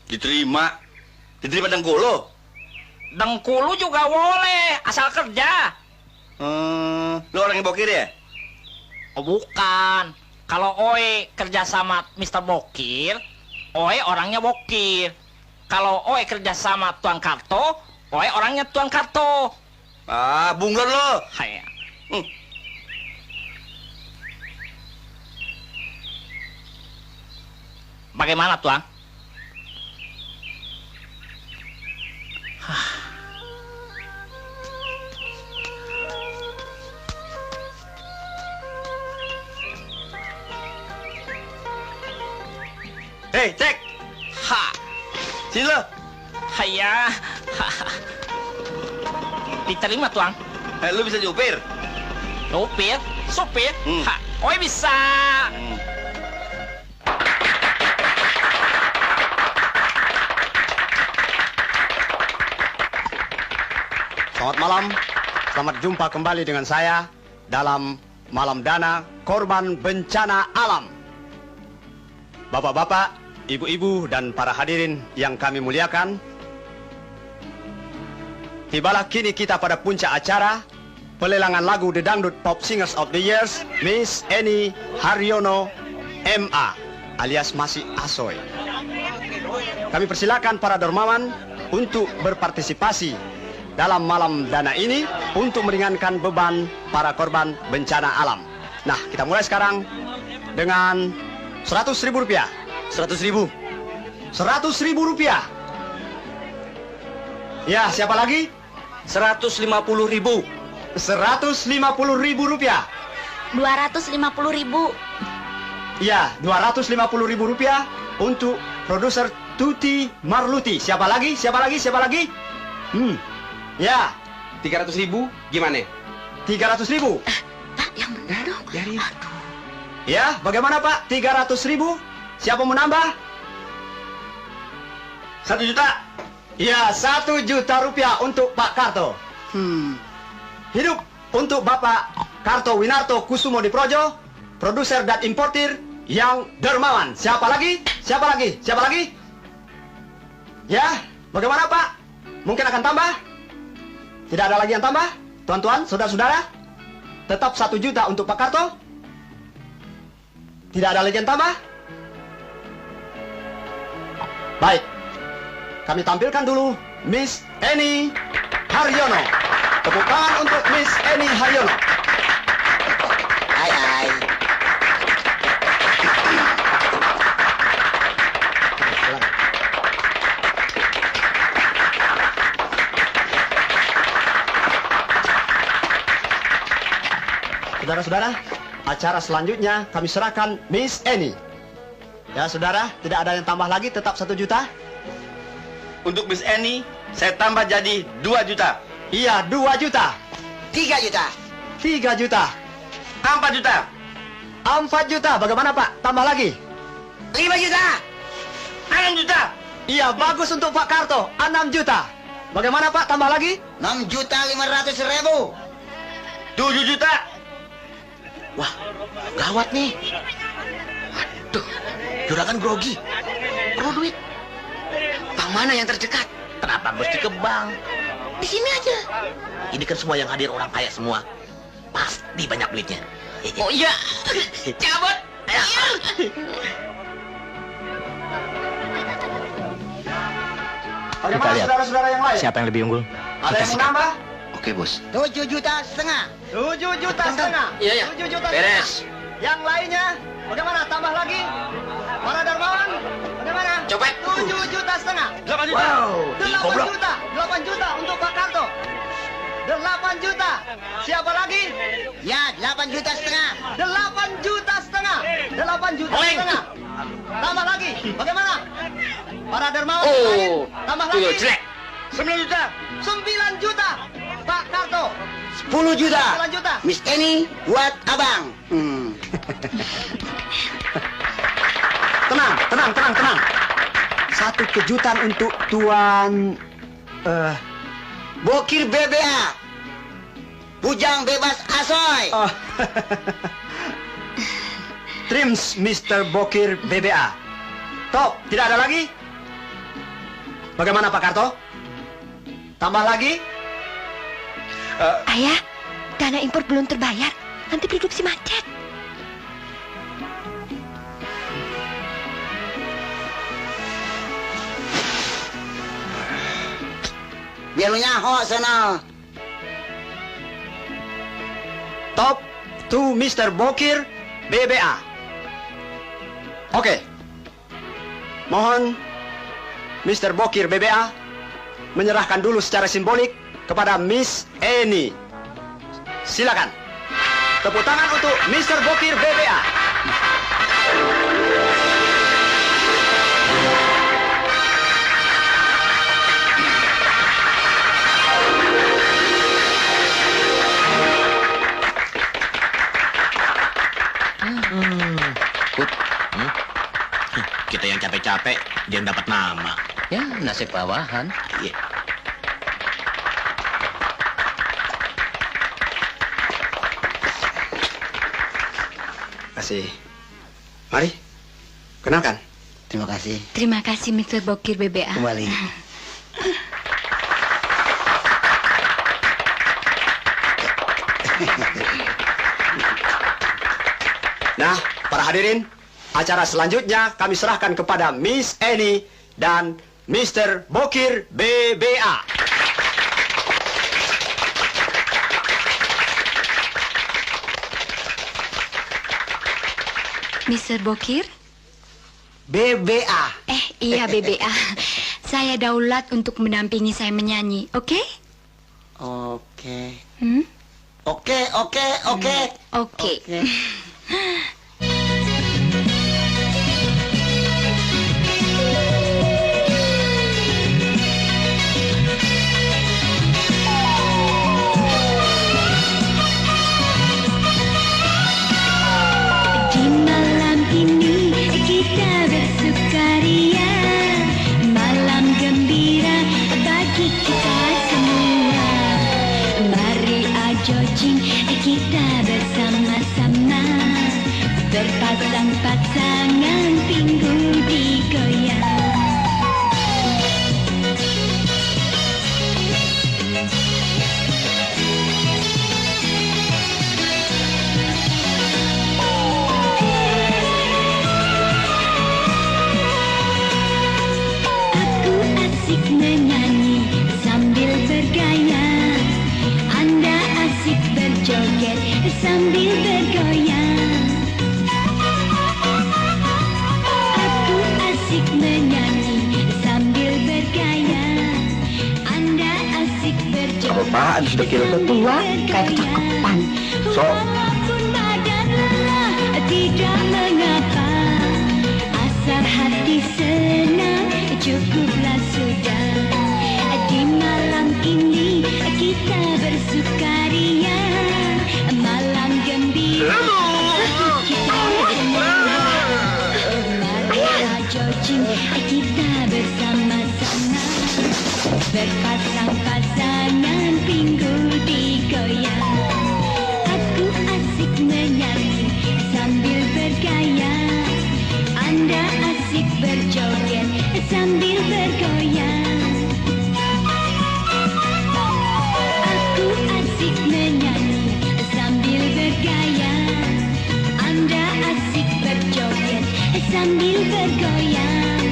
Diterima Dengkulu? Dengkulu juga boleh, asal kerja. Lu orang yang Bokir ya? Oh bukan. Kalau Oe kerja sama Mister Bokir, Oe orangnya Bokir. Kalau Oe kerja sama Tuan Karto, Oe orangnya Tuan Karto. Bungger lo. Hai. Bagaimana, Tuan? Hei, cek. Ha. Sini lo. Haya. Diterima, Tuang. Lu bisa nyupir? Supir? Supir? Hmm. Ha. Oi bisa. Selamat malam, selamat jumpa kembali dengan saya dalam Malam Dana Korban Bencana Alam. Bapak-bapak, ibu-ibu, dan para hadirin yang kami muliakan, tibalah kini kita pada puncak acara pelelangan lagu The Dangdut Pop Singers of the Years, Miss Eni Haryono MA alias Masih Asoy. Kami persilakan para dermawan untuk berpartisipasi dalam malam dana ini untuk meringankan beban para korban bencana alam. Nah, kita mulai sekarang dengan 100.000 rupiah. 100.000. 100.000 rupiah. Ya, siapa lagi? 150.000. 150.000 rupiah. 250.000. Ya, 250.000 rupiah untuk produser Tuti Marluti. Siapa lagi? Siapa lagi? Siapa lagi? Ya, 300.000 gimana? 300.000. Pak, yang benar dong. Biarin. Ya, bagaimana Pak? 300.000. Siapa mau nambah? 1 juta. Ya, 1 juta rupiah untuk Pak Karto. Hidup untuk Bapak Karto Winarto Kusumo Diprojo, produser dan importir yang dermawan. Siapa lagi? Siapa lagi? Siapa lagi? Ya, bagaimana Pak? Mungkin akan tambah? Tidak ada lagi yang tambah? Tuan-tuan, saudara-saudara? Tetap 1 juta untuk Pak Karto? Tidak ada lagi yang tambah? Baik, kami tampilkan dulu Miss Eni Haryono. Tepuk tangan untuk Miss Eni Haryono. Hai, hai. Saudara-saudara, acara selanjutnya kami serahkan Miss Eni. Ya, saudara, tidak ada yang tambah lagi, tetap 1 juta. Untuk Miss Eni, saya tambah jadi 2 juta. Iya, 2 juta. 3 juta. 3 juta. 4 juta. 4 juta. Bagaimana Pak? Tambah lagi. 5 juta. 6 juta. Iya, bagus untuk Pak Karto. 6 juta. Bagaimana Pak? Tambah lagi. 6.500.000. 7 juta. Wah, gawat nih. Aduh, juragan grogi. Perlu duit. Bank mana yang terdekat? Kenapa mesti ke bank? Di sini aja. Ini kan semua yang hadir orang kaya semua. Pasti banyak duitnya. Oh iya. Cabut. Bagaimana saudara-saudara yang lain? Siapa yang lebih unggul? Ada yang mau nambah? Oke, Bos. 7,5 juta. 7 juta setengah. Iya, iya. 7 juta Beres. setengah. Yang lainnya, bagaimana? Tambah lagi? Para dermawan, bagaimana? Copet. 7 juta setengah. 8 juta. Wow, 8 juta. 8 juta untuk Pak Karto. 8 juta. Siapa lagi? Ya, 8,5 juta. 8 juta setengah. 8 juta setengah. Tambah lagi. Bagaimana? Para dermawan yang lain, tambah lagi. Jelek. 9 juta. 9 juta. Pak Karto. 10 juta. 9 juta. Miss Eni buat abang. Tenang. 1 kejutan untuk Tuan Bokir BBA. Bujang bebas asoy. Trims Mr. Bokir BBA. Top, tidak ada lagi? Bagaimana Pak Karto? Tambah lagi? Ayah, dana impor belum terbayar. Nanti produksi macet. Biar lu nyaho sana. Top to Mr. Bokir BBA. Oke. Mohon Mr. Bokir BBA menyerahkan dulu secara simbolik kepada Miss Eni. Silakan. Tepuk tangan untuk Mr. Bokir BBA. capek, dia dapat nama. Ya, nasib bawahan. Iya. Kasih. Mari, kenalkan. Terima kasih. Terima kasih Mr. Bokir BBA. Kembali. Nah, para hadirin, acara selanjutnya kami serahkan kepada Miss Annie dan Mr. Bokir BBA. Mr. Bokir? BBA. Iya BBA. Saya daulat untuk mendampingi saya menyanyi, oke? Oke. Hmm? Oke. Oke. Di malam ini kita bersukaria, malam gembira bagi kita semua. Mari ajo jing kita bersama-sama, berpasang-pasangan pinggul digoyang. Asik menyanyi sambil bergaya, Anda asik berjoget sambil bergoyang. Aku asik menyanyi sambil bergaya, Anda asik berjoget Apaan sudah kira Tua kayak kecakepan. walaupun badan lelah tidak mengapa, asal hati senang cukuplah sudah. Di malam ini kita bersukaria, malam gembira kita semua. Mari ajo jing kita bersama-sama, berpasang-pasangan pinggul digoyang. Aku asik menyanyi sambil bergaya, Anda asik berjoget sambil bergoyang. Aku asik menyanyi sambil bergaya, Anda asik berjoget sambil bergoyang.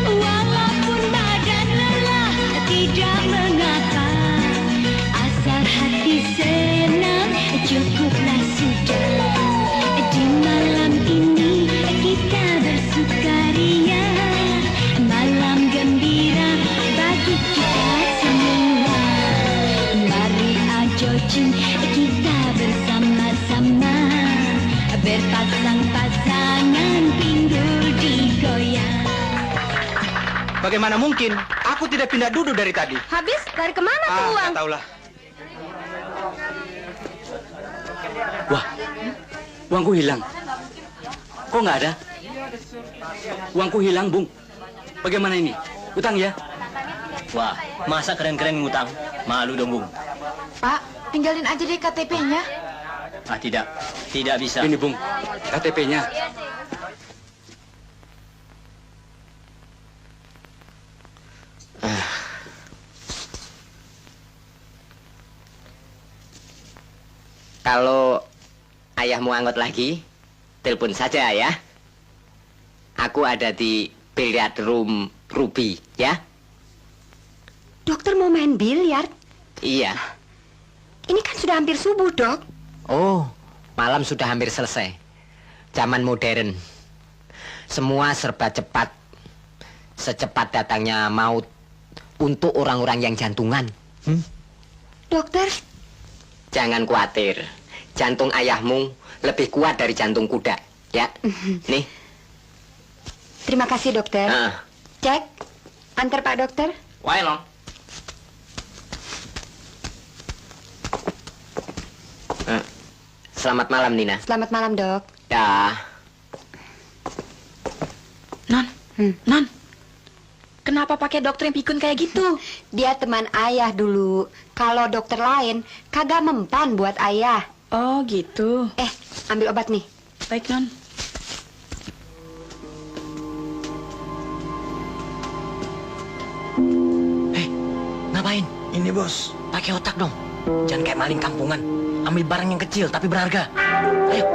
Walaupun badan lelah tidak mengapa, asal hati senang cukuplah sudah. Di malam ini kita bersukaria, malam gembira bagi kita semua. Mari ajo jing kita bersama-sama, berpasang-pasangan pinggul digoyang. Bagaimana mungkin? Aku tidak pindah duduk dari tadi. Habis dari kemana tuh uang? Nggak tahulah. Wah, uangku hilang. Kok nggak ada? Uangku hilang, Bung. Bagaimana ini? Utang ya? Wah, masa keren-keren ngutang? Malu dong, Bung. Pak, tinggalin aja deh KTP-nya. Ah, tidak bisa. Ini, Bung, KTP-nya. Kalau ayahmu anggot lagi, telepon saja ya. Aku ada di billiard room Ruby, ya. Dokter mau main biliar? Iya. Ini kan sudah hampir subuh, Dok. Oh, malam sudah hampir selesai. Zaman modern. Semua serba cepat. Secepat datangnya maut untuk orang-orang yang jantungan. Dokter, Jangan khawatir. Jantung ayahmu lebih kuat dari jantung kuda, ya. Nih. terima kasih, Dokter. Cek, antar Pak Dokter. Wae long. Selamat malam, Nina. Selamat malam, Dok. Ya. Non, Kenapa pakai dokter yang pikun kayak gitu? Dia teman ayah dulu. Kalau dokter lain, kagak mempan buat ayah. Oh, gitu. Ambil obat nih. Baik, Non. Ngapain? Ini bos. Pakai otak dong. Jangan kayak maling kampungan. Ambil barang yang kecil tapi berharga. Ayo.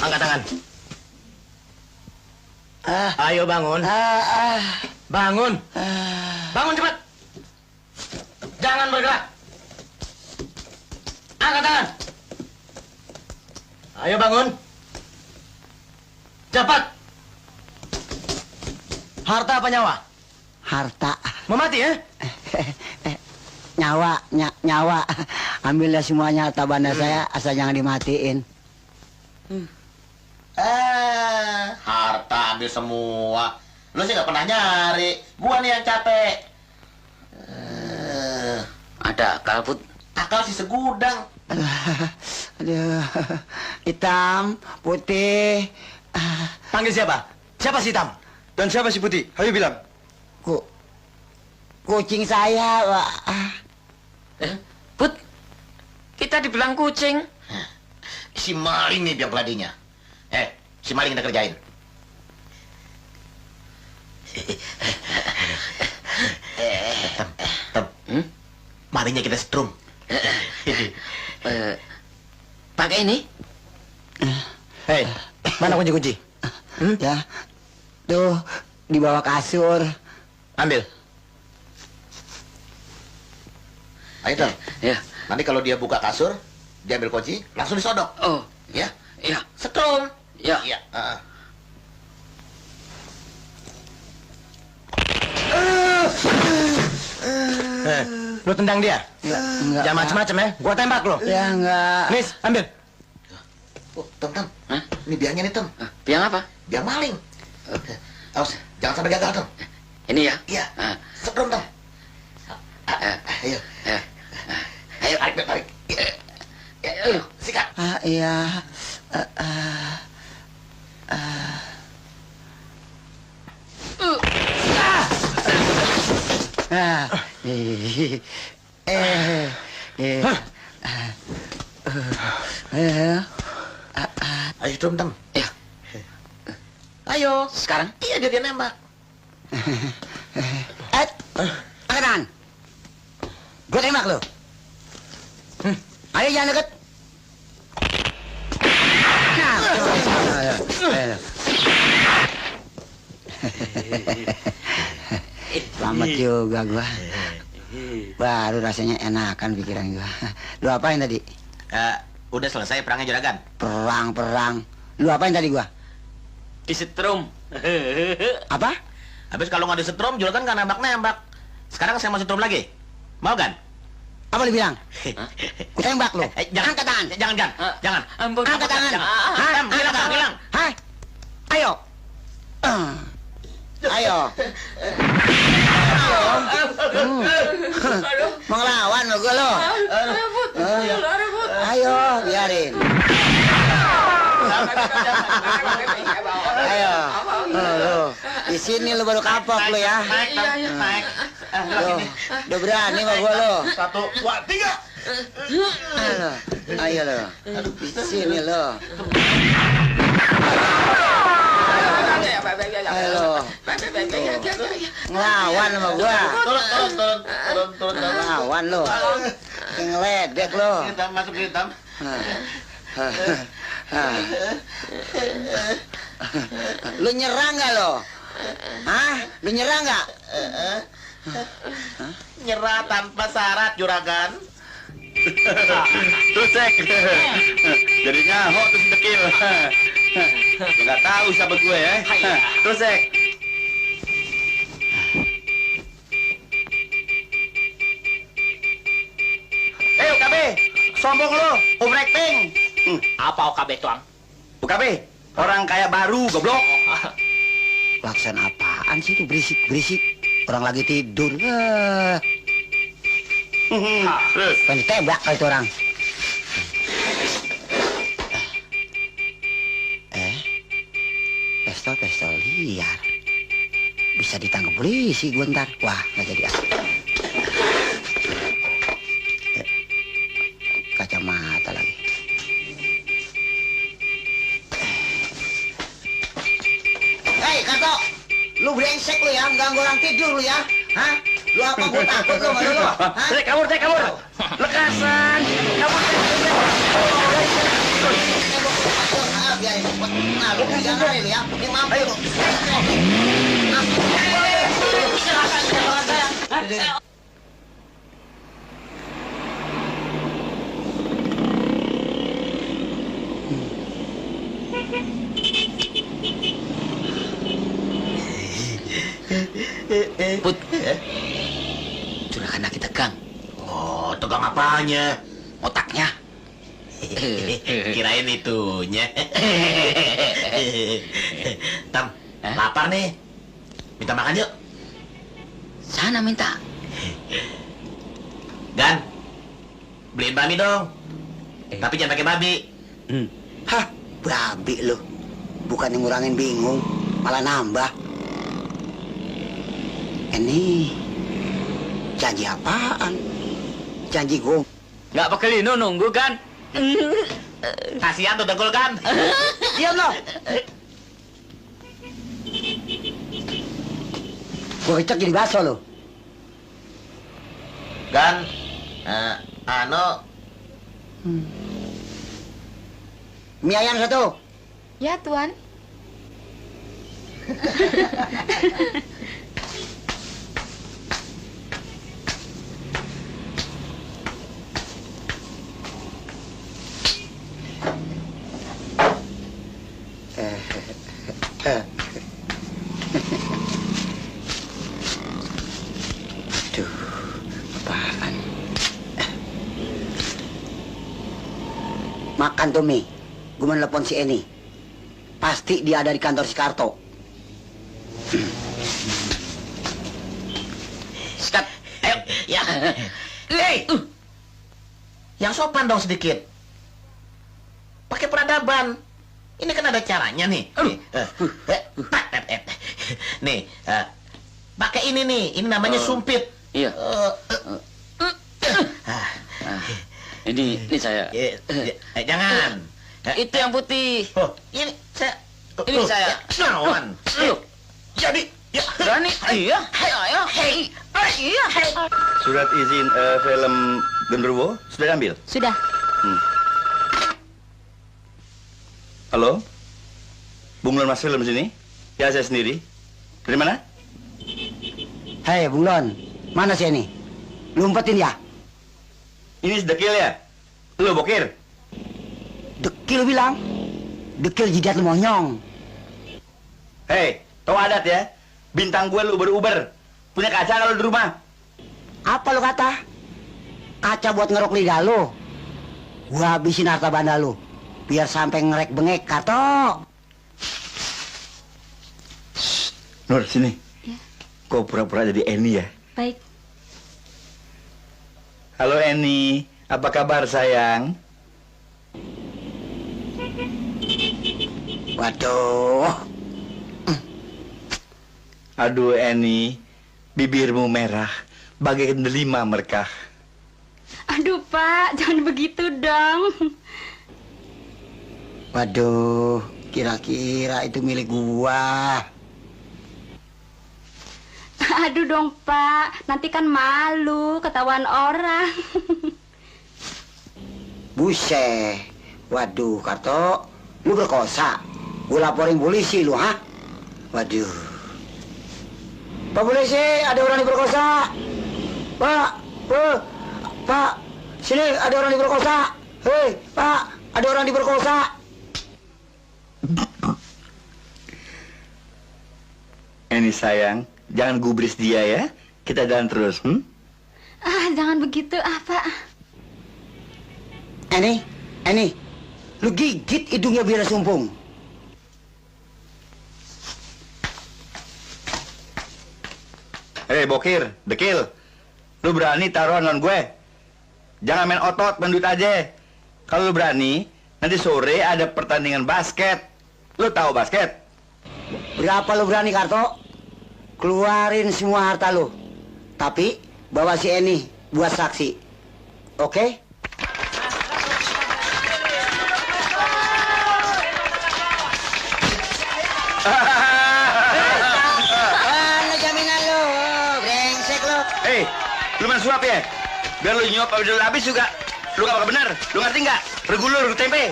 Angkat tangan. Ayo bangun. Bangun. Bangun cepat. Jangan bergerak. Angkat tangan. Ayo bangun. Cepat. Harta apa nyawa? Harta. Mau mati ya? Nyawa. Ambillah semuanya harta banda saya, asal jangan dimatiin. Harta ambil semua. Lu sih nggak pernah nyari. Gua nih yang capek. Ada akal, Put. Akal sih segudang. Aduh, hitam, putih. Panggil siapa? Siapa si hitam? Dan siapa si putih? Ayo bilang. Kucing saya, Pak. Put, kita dibilang kucing. Si maling nih biang peladinya. Si maling kita kerjain. Tem. Malingnya kita setrum. Pakai ini. Hei, mana kunci-kunci? Ya, tuh di bawah kasur. Ambil. Ayo dong. Ya. Nanti kalau dia buka kasur, dia ambil kunci, langsung disodok. Oh. Ya? Ya. Setrum. Ya. Iya. Lu tendang dia. Enggak. Jangan macem-macem ya. Gua tembak lo. Ya enggak. Nis, ambil. Oh, Tem. Ini biangnya nih, Tem. Biang apa? Biang maling. Awas, jangan sampai gagal, Tem. Ini ya? Iya. Setrum, Tem. Ayo. Ayo, tarik. Ayo, sikat. Iya. Ayo, Tem. Ya. Ayo. Sekarang? Iya, dia nembak. Angkat tangan. Gue tembak lo. Ayo jangan deket. Selamat juga gua. Baru rasanya enakan pikiran gua. Lu apain tadi? Udah selesai perangnya juragan. Perang. Lu apain tadi gua? Disetrum. Apa? Habis kalau nggak disetrum, juragan nggak nembak-nembak. Sekarang saya mau setrum lagi. Mau kan? Apa lu bilang? Gua tembak lu. Jangan. Angkat tangan. Jangan. Ampun. Angkat tangan. Bilang. Hai. Ayo. Ayo. Mau ngelawan lo gue lo. Ayo, biarin. Ayo. Lo. Di sini lo baru kapok lo ya. Naik. Udah berani sama gue lo. 1, 2, 3. Ayo lo. Di sini lo. Ayo. Ngelawan sama gua. Turun. Ngelawan lo. Ngeledek lo. Hitam, masuk hitam. Lu nyerang nggak lo? Hah? Lu nyerang nggak? Nyerah tanpa syarat, juragan. Tuh, Sek. Jadi ngahok tuh si dekil. Nggak tahu siapa gue ya. Terus, Sek. OKB, sombong lo, Umrekting. Apa OKB, Tuang? OKB, orang kaya baru, goblok. Laksan apaan sih itu berisik. Orang lagi tidur. Pengen ditembak kali itu orang. Pistol liar. Bisa ditangkap polisi gue ntar. Wah, nggak jadi ah. Kacamata lagi. Hei, Karto! Lu brengsek lu ya, ganggu orang tidur lu ya. Hah? Lu apa gue takut lu sama lu? Hah? Kabur. Lekasan. Kabur. Nah, lu jangan lu ya. Ini mampu lu. Put, curahkan lagi tegang. Oh, tegang apanya? Otaknya. Kirain itunya. Tam, lapar nih. Minta makan yuk. Sana minta. Gan, beliin babi dong. Tapi jangan pakai babi. Hah, babi lu. Bukan ngurangin bingung, malah nambah. Ini janji apaan? Janji gue. Nggak pakai lino nunggu kan? Kasihan tuh dengkul kan? Diam lo. Gue kecek jadi bakso lo. Gan, Mie ayam satu. Ya, Tuan. Aduh, apaan? Makan tuh mie. Gue mau telepon si Eni. Pasti dia ada di kantor si Karto. Stop. Ayo, ya. Hei, yang sopan dong sedikit. Pakai peradaban. Ini kan ada caranya nih. Nih, pakai ini nih. Ini namanya sumpit. Iya. Ini saya. Jangan. Itu yang putih. Oh, ini saya. Ini saya. Lawan. Jadi, ya. Berani? Iya. Hei. Iya. Surat izin film Genderuwo sudah ambil? Sudah. Halo? Bung Lon Mas Film sini? Ya, saya sendiri. Dari mana? Hei, Bung Lon. Mana si Eni? Lu umpetin ya? Ini si Dekil ya? Lu bokir? Dekil bilang. Dekil jidat lu monyong. Hei, tau adat ya? Bintang gue lu beruber. Punya kaca kalau di rumah. Apa lu kata? Kaca buat ngerok lidah lu. Gua habisin harta banda lu. Biar sampai ngerek bengek, Karto. Nur, sini. Ya. Kau pura-pura jadi Eni ya? Baik. Halo Eni, apa kabar sayang? Waduh. Aduh Eni, bibirmu merah, bagaikan delima merkah. Aduh, Pak, jangan begitu dong. Waduh, kira-kira itu milik gua. Aduh dong, Pak. Nanti kan malu ketahuan orang. Buset. Waduh, Karto, lu berkosa. Gua laporin polisi lu, ha? Waduh. Pak polisi, ada orang diperkosa. Pak, sini ada orang diperkosa. Hei, Pak, ada orang diperkosa. Eni sayang, jangan gubris dia ya. Kita jalan terus, Jangan begitu, Pak. Eni, lu gigit hidungnya biar sumpung. Hei bokir, dekil. Lu berani taruhan lawan gue? Jangan main otot, main duit aja. Kalau lu berani, nanti sore ada pertandingan basket. Lu tahu basket? Berapa lo berani, Karto? Keluarin semua harta lo. Tapi bawa si Eni buat saksi. Oke? Mana jaminan lo? Brengsek lo. Lu main suap ya? Biar lu nyuap udah habis juga. Lu gak bakal benar. Lu ngerti nggak? Regulur tempe.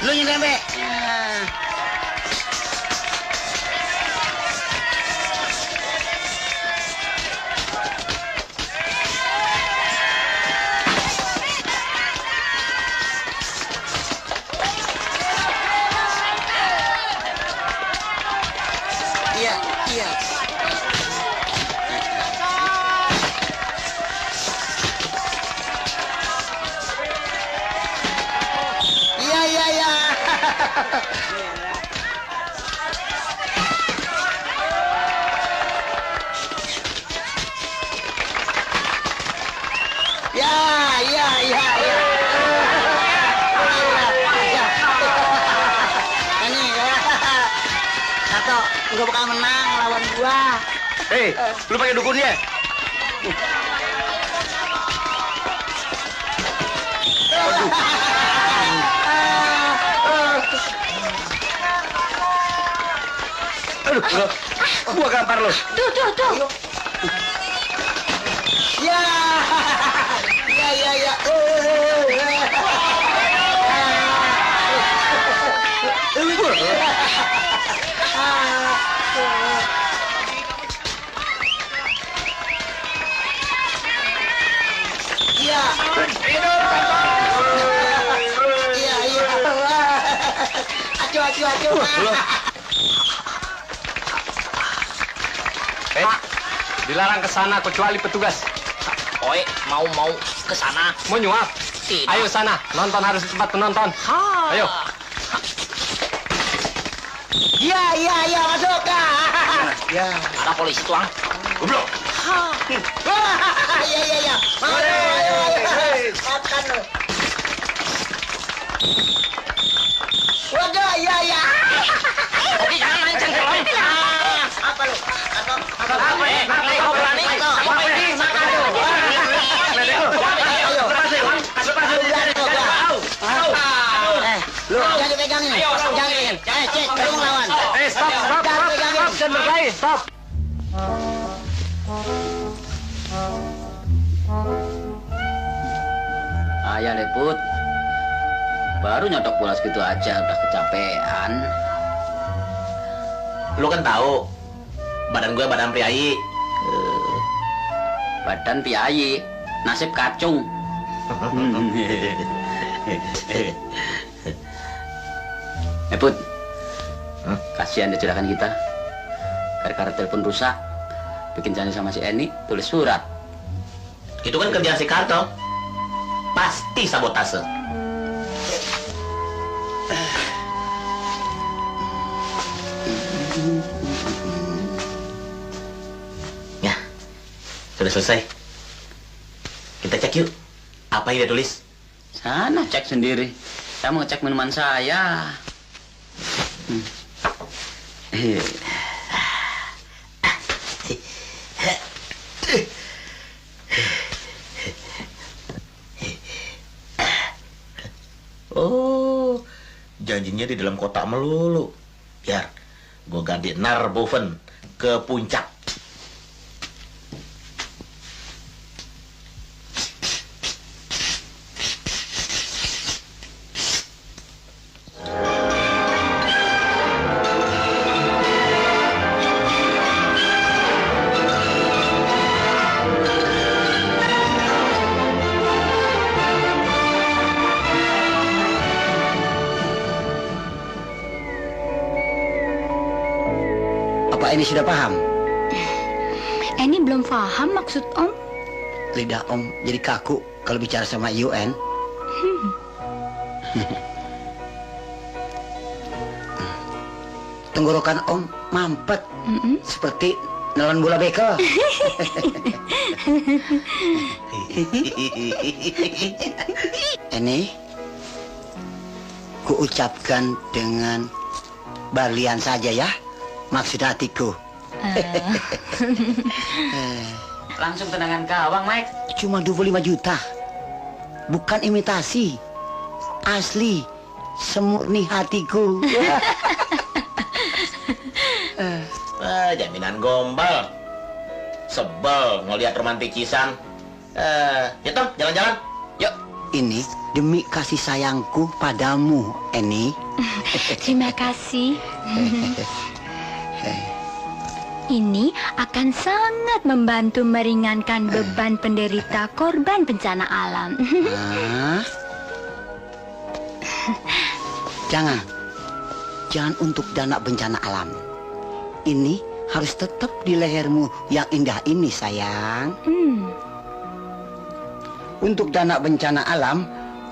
Lu nyuap tempe. Gak bakal menang lawan gua. Lu pakai dukun ya? Aduh, gua gampar lo. Tuh. Ya. Acuh. Dilarang ke sana kecuali petugas. Oi, mau ke sana. Mau nyuap? Tidak. Ayo sana, nonton harus di tempat penonton. Ayo. Iya, masuk. Ya. Ada polisi tuang. Goblok. Iya. Ayo. Makan lo. Waduh, iya. Oke, jangan main cengkelong. Apa lo? Kau berani? Lu jangan pegangin. Jangan. Cek, tolong lawan. Stop. Jangan berkelahi, stop. Ayah Leput, baru nyodok bola segitu aja udah kecapean. Lu kan tahu, badan gue badan priayi. Badan piayi, nasib kacung. Leput, kasihan dia curakan kita. Gara-gara telepon rusak, bikin janji sama si Eni, tulis surat. Itu kan kerjaan si Karto. Pasti sabotase. Ya, sudah selesai. Kita cek yuk. Apa yang dia tulis? Sana cek sendiri. Saya mau ngecek minuman saya. Oh, janjinya di dalam kotak melulu. Biar gue ganti Narboven ke puncak. Apa ini sudah paham? Ini belum paham maksud Om. Lidah Om jadi kaku kalau bicara sama UN. Tenggorokan Om mampet seperti nelan bola bekel. Ini kuucapkan dengan Berlian saja ya, maksud hatiku. Langsung tendangan gawang, Mike. Cuma 25 juta. Bukan imitasi. Asli, semurni hatiku. Jaminan gombal. Sebel ngeliat romanticisan. Ya Tom, jalan-jalan. Yuk. Ini demi kasih sayangku padamu, Eni. Terima kasih. Ini akan sangat membantu meringankan beban penderita korban bencana alam. Jangan untuk dana bencana alam. Ini harus tetap di lehermu yang indah ini, sayang. Untuk dana bencana alam,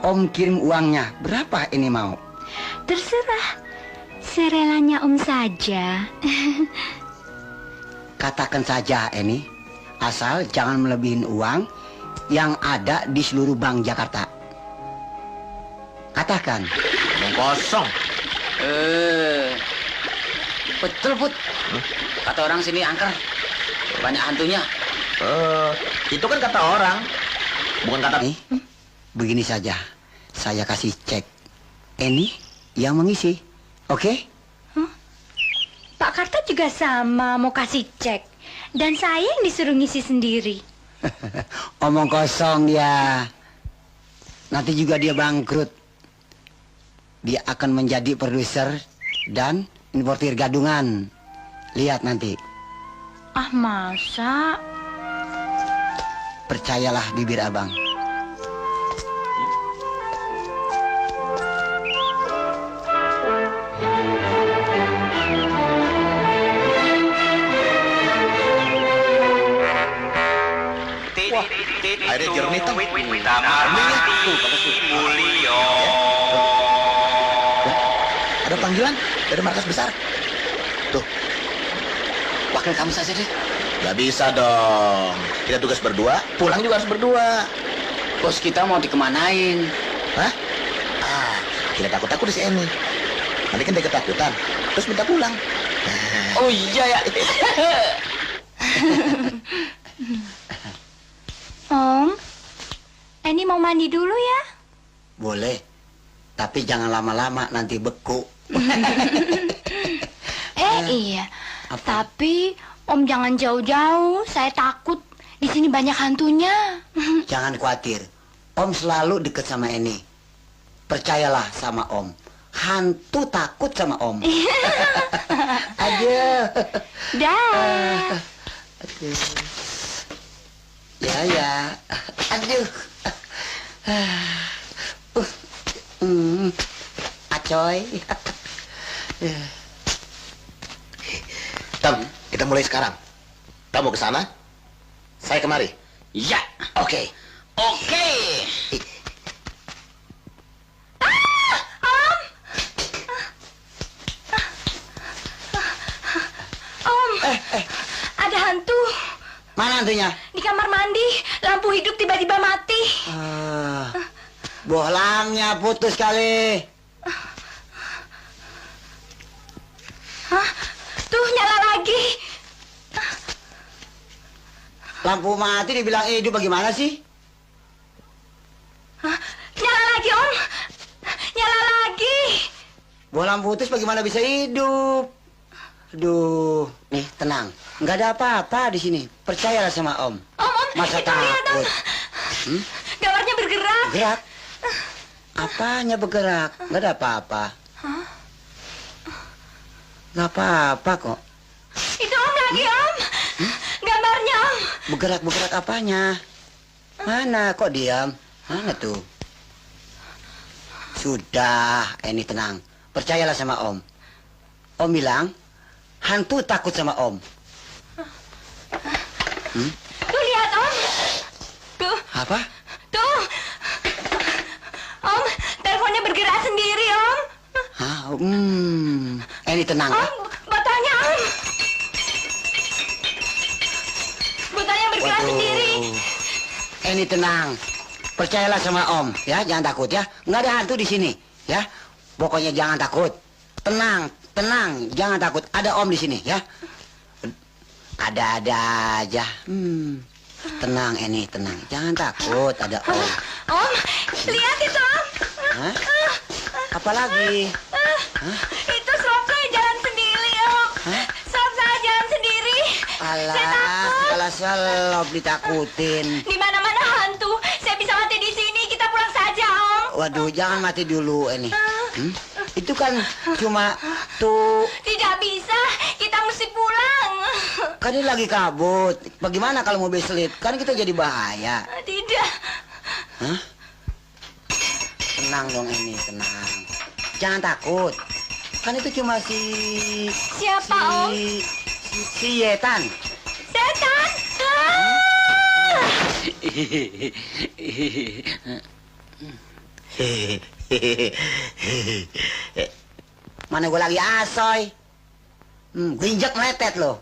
Om kirim uangnya. Berapa ini mau? Terserah, serelanya Om saja. Katakan saja, Eni. Asal jangan melebihin uang yang ada di seluruh bank Jakarta. Katakan. Kosong. Betul, Put. Kata orang sini angker. Banyak hantunya. Itu kan kata orang. Bukan kata... Begini saja. Saya kasih cek. Eni yang mengisi. Oke? Pak Karta juga sama mau kasih cek. Dan saya yang disuruh ngisi sendiri. Omong kosong dia. Nanti juga dia bangkrut. Dia akan menjadi produser dan importir gadungan. Lihat nanti. Ah, masa? Percayalah bibir abang. Airnya jernih tuh. Mulio. Ada panggilan dari markas besar. Tuh. Wakil kamu saja deh. Gak bisa dong. Kita tugas berdua, pulang juga harus berdua. Bos kita mau dikemanain? Hah? Tidak takut-takut si Eni. Nanti kan dia ketakutan, terus minta pulang. Oh iya ya. Om, Eni mau mandi dulu ya? Boleh. Tapi jangan lama-lama, nanti beku. Iya. Tapi Om jangan jauh-jauh, saya takut. Di sini banyak hantunya. Jangan khawatir. Om selalu deket sama Eni. Percayalah sama Om. Hantu takut sama Om. Aduh. Dah. Aduh. Ya. Aduh. Acoy. Tom, kita mulai sekarang. Kamu ke sana, saya kemari. Ya, oke. Oke. Om, ada hantu. Mana hantunya? Di kamar mandi, lampu hidup tiba-tiba mati. Bohlangnya putus kali. Hah? Tuh, nyala lagi. Lampu mati dibilang hidup bagaimana sih? Hah? Nyala lagi, Om. Nyala lagi. Bohlam putus bagaimana bisa hidup? Aduh, nih tenang. Nggak ada apa-apa di sini. Percayalah sama Om. Om, Masa itu lihat, Om. takut? Gambarnya bergerak. Gerak? Apanya bergerak? Nggak ada apa-apa. Nggak apa-apa kok. Itu Om lagi, Om. Gambarnya, Om. Bergerak apanya? Mana kok diam? Mana tuh? Sudah, Eni tenang. Percayalah sama Om. Om bilang, hantu takut sama Om. Tuh, lihat, Om. Tuh. Apa? Tuh. Om, teleponnya bergerak sendiri, Om. Hah? Eni tenang. Om, botolnya, Om. Botolnya bergerak sendiri. Eni tenang. Percayalah sama Om, ya. Jangan takut ya. Nggak ada hantu di sini, ya. Pokoknya jangan takut. Tenang. tenang, jangan takut. Ada Om di sini ya. Ada-ada aja. Tenang, Eni, tenang. Jangan takut, ada Om. Om, lihat itu, Om. Hah? Apa lagi? Hah? Itu Sob saya jalan sendiri, Om. Sob saya jalan sendiri. Saya Alah, takut. segala selop ditakutin. Di mana-mana hantu. Saya bisa mati di sini. Kita pulang saja, Om. Waduh, jangan mati dulu, Eni. Itu kan cuma tuh. Tidak bisa. Kita mesti pulang. Kan ini lagi kabut. Bagaimana kalau mobil selip? Kan kita jadi bahaya. Tidak. Hah? Tenang dong, Eni, tenang. Jangan takut. Kan itu cuma Siapa, Om? Si Yetan. Setan. Mana gue lagi asoy. Gue injek meletet loh.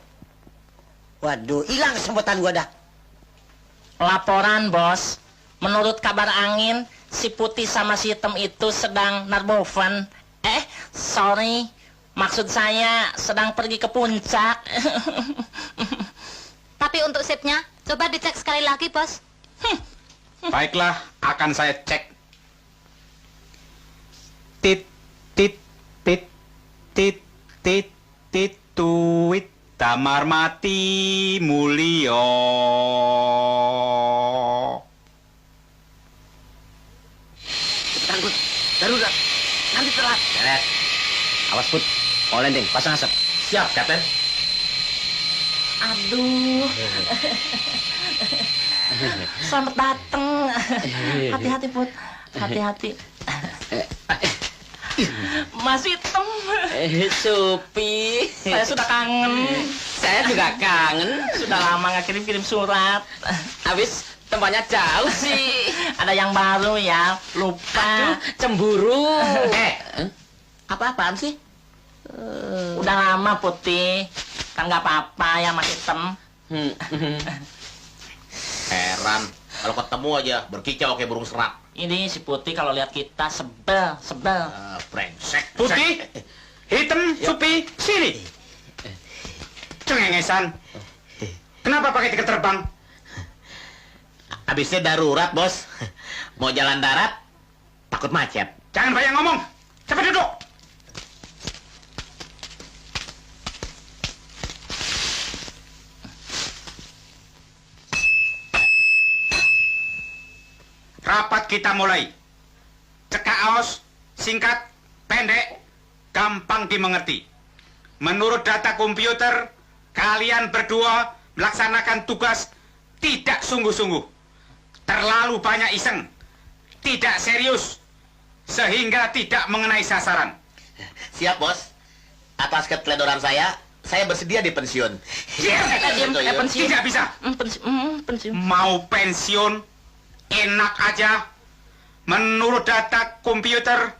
Waduh, hilang kesempatan gue dah. Laporan, Bos. Menurut kabar angin, si putih sama si hitam itu sedang narbovan. Sorry. Maksud saya sedang pergi ke puncak. Tapi untuk sipnya, coba dicek sekali lagi, Bos. Baiklah, akan saya cek. Tit, tit, tit, tit, tit, tit, tuit, damar mati mulio. Cepetan, Put. Darurat. Nanti telat. Beres. Awas, Put. Mau landing, pasang asap. Siap, Kapten. Aduh. Selamat datang. Hati-hati, Put. Hati-hati. Mas Hitam. Supi. Saya sudah kangen. Saya juga kangen. Sudah lama nggak kirim-kirim surat. Habis tempatnya jauh sih. Ada yang baru ya. Lupa. Cemburu. Apa-apaan sih? Udah lama, Putih. Kan nggak apa-apa ya, Mas Hitam. Heran. Kalau ketemu aja berkicau kayak burung serak. Ini si Putih kalau lihat kita sebel. Brengsek. Putih, hitam, supi, sini. Cengengesan. Kenapa pakai tiket terbang? Habisnya darurat, Bos. Mau jalan darat, takut macet. Jangan banyak ngomong. Cepat duduk. Rapat kita mulai. Cekaos, singkat, pendek, gampang dimengerti. Menurut data komputer, kalian berdua melaksanakan tugas tidak sungguh-sungguh. Terlalu banyak iseng, tidak serius, sehingga tidak mengenai sasaran. Siap, Bos. Atas keteledoran saya bersedia dipensiun. Tidak bisa. Mau pensiun? Enak aja. Menurut data komputer,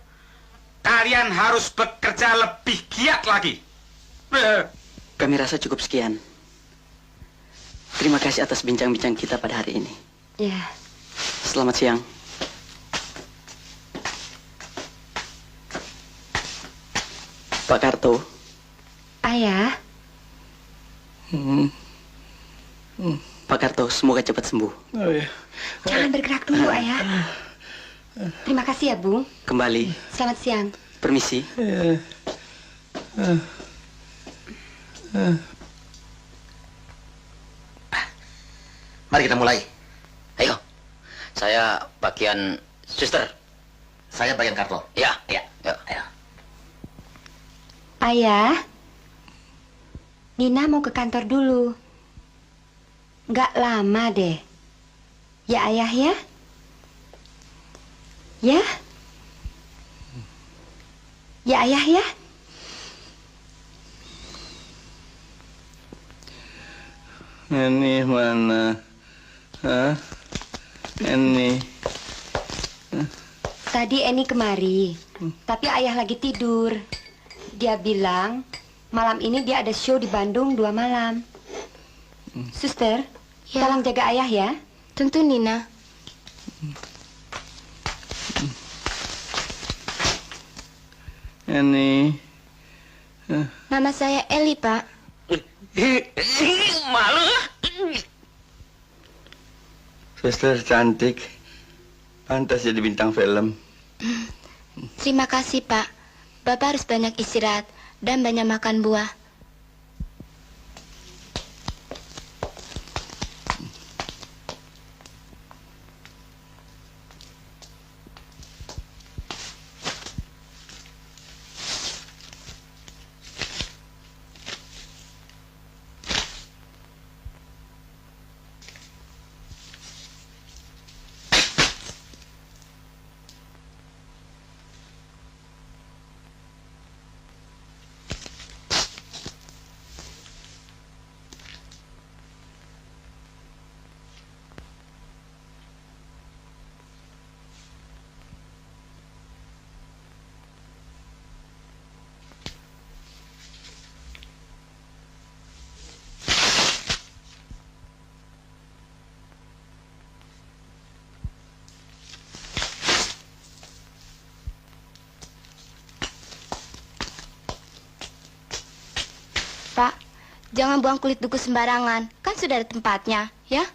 kalian harus bekerja lebih giat lagi. Kami rasa cukup sekian. Terima kasih atas bincang-bincang kita pada hari ini. Ya. Selamat siang. Pak Karto. Ayah. Pak Karto, semoga cepat sembuh. Jangan bergerak dulu, Ayah. Terima kasih ya, Bu. Kembali. Selamat siang. Permisi. Mari kita mulai. Ayo. Saya bagian suster. Saya bagian Karto. Ya, ya. Ayo. Ayah. Nina mau ke kantor dulu. Nggak lama deh. Ya, Ayah ya? Ya? Ya, Ayah ya? Ini mana? Hah? Ini. Tadi Eni kemari, tapi Ayah lagi tidur. Dia bilang malam ini dia ada show di Bandung 2 malam. Suster, tolong jaga Ayah ya. Tentu, Nina. Ini. Nama saya Eli, Pak. Malu. Suster cantik. Pantas jadi bintang film. Terima kasih, Pak. Bapak harus banyak istirahat dan banyak makan buah. Pak, jangan buang kulit duku sembarangan. Kan sudah ada tempatnya, ya?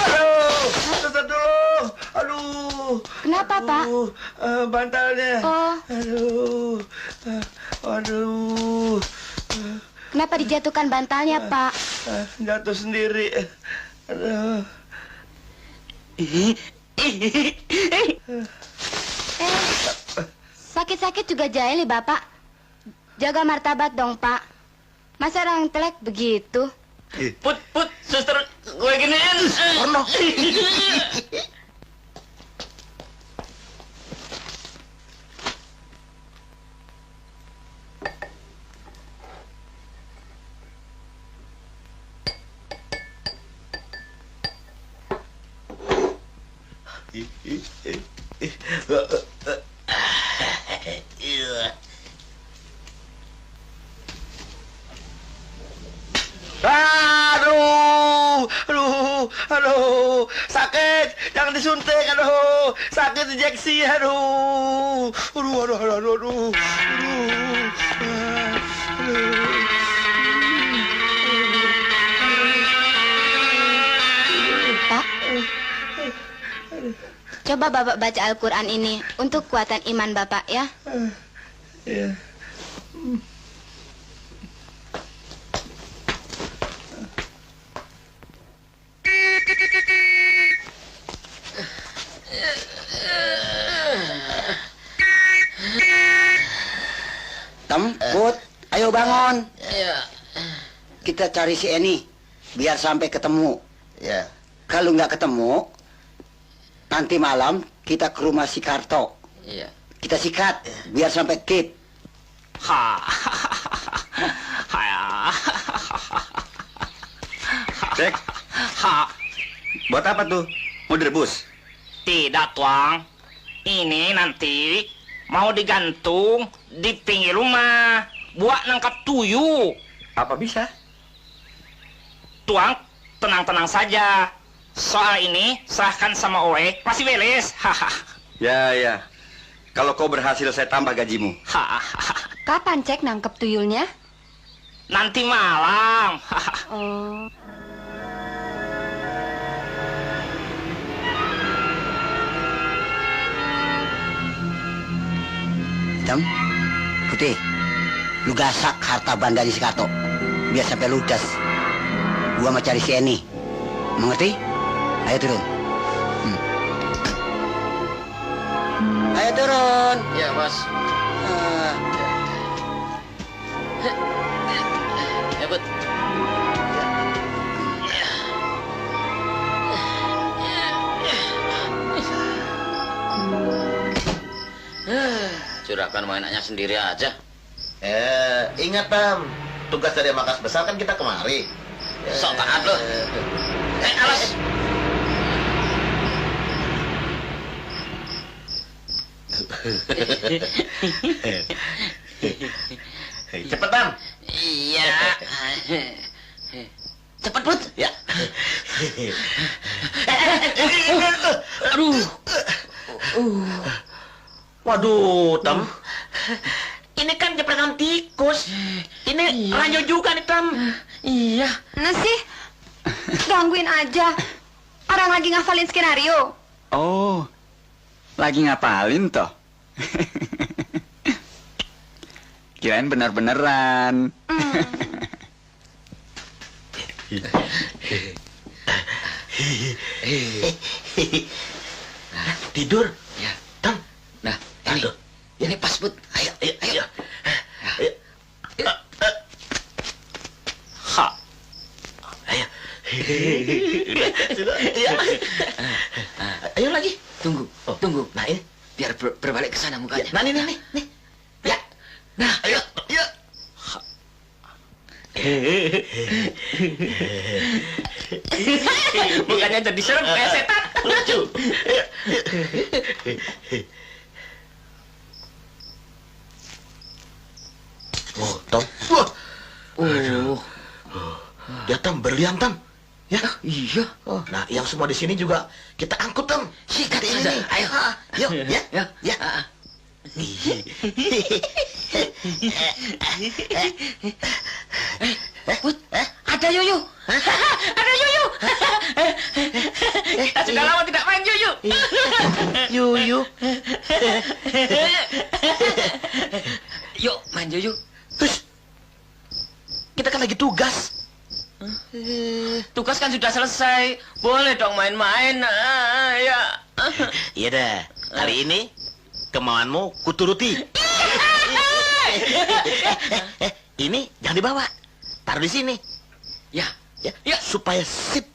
Aduh, suster dulu. Aduh. Kenapa, Pak? Bantalnya. Oh. Aduh. Kenapa dijatuhkan bantalnya, Pak? Jatuh sendiri. Aduh. Sakit-sakit juga jahili, Bapak. Jaga martabat dong, Pak. Masa orang telek begitu? Put, suster, gue giniin. Orno. Aduh, sakit, jangan disuntik, aduh, sakit injeksi, aduh, Pak, coba Bapak baca Al-Quran ini untuk kuatan iman Bapak, ya. Iya. Put, ayo bangun. Iya. Kita cari si Eni, biar sampai ketemu. Ya. Kalau nggak ketemu, nanti malam kita ke rumah si Karto. Iya. Kita sikat, biar sampai kip. Cek. Buat apa tuh? Mau direbus? Tidak, Tuang. Ini nanti mau digantung di pinggir rumah buat nangkap tuyul. Apa bisa? Tuang, tenang-tenang saja. Soal ini serahkan sama Oe, masih beres. Ya. Kalau kau berhasil saya tambah gajimu. Kapan cek nangkep tuyulnya? Nanti malam. Oh. Hitam, putih, lu gasak harta bandanya si Karto, biar sampai ludas. Gua mau cari si Eni, mengerti? Ayo turun. Ayo turun. Ya, Bos. Ya, Bud. Juragan mau enaknya sendiri aja. Ingat, Tam. Tugas dari markas besar kan kita kemari. Sok taat lo. Alas. Cepet, Tam. Iya. Cepet, Bud. Ya. Aduh. Waduh, Tam. Ini kan jepretan tikus. Ini ranjau juga nih, Tam. Iya. Nah sih, gangguin aja. Orang lagi ngafalin skenario. Oh, lagi ngapalin toh? Kirain bener-beneran. Tidur? Ya. Tam. Nah, ini pas, Bud. Ayo. Ha. Ayo. Ayo lagi. Tunggu. Nah, ini Biar berbalik ke sana mukanya. nah, nih. Ya. Nah, ayo. Bukannya jadi serem kayak setan. Lucu. Oh, Tom. Wah. Dia Tam berlian, Tam. Ya, iya. Nah, yang semua di sini juga kita angkut, Tam. Sikat ini saja. nih. Ayo. Yuk, ya. Bud, ada Yuyu. Ada Yuyu. Kita sudah lama tidak main Yuyu. Yuyu. Yuk, main Yuyu. Terus, kita kan lagi tugas. Tugas kan sudah selesai. Boleh dong main-main. Ya. Iya dah. Kali ini kemauanmu kuturuti. Ini jangan dibawa. Taruh di sini. Ya. Supaya sip.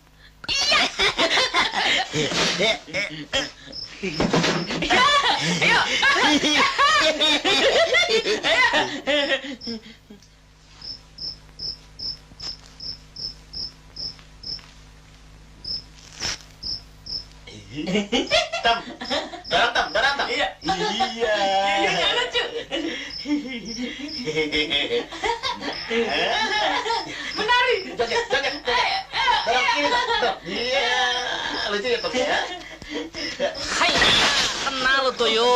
Tam. Iya. Lucu. Menari. Joget. Dorong kiri, Tam. Iya. Lucu ya, Tom ya. Hai, kenal lu tuh yo.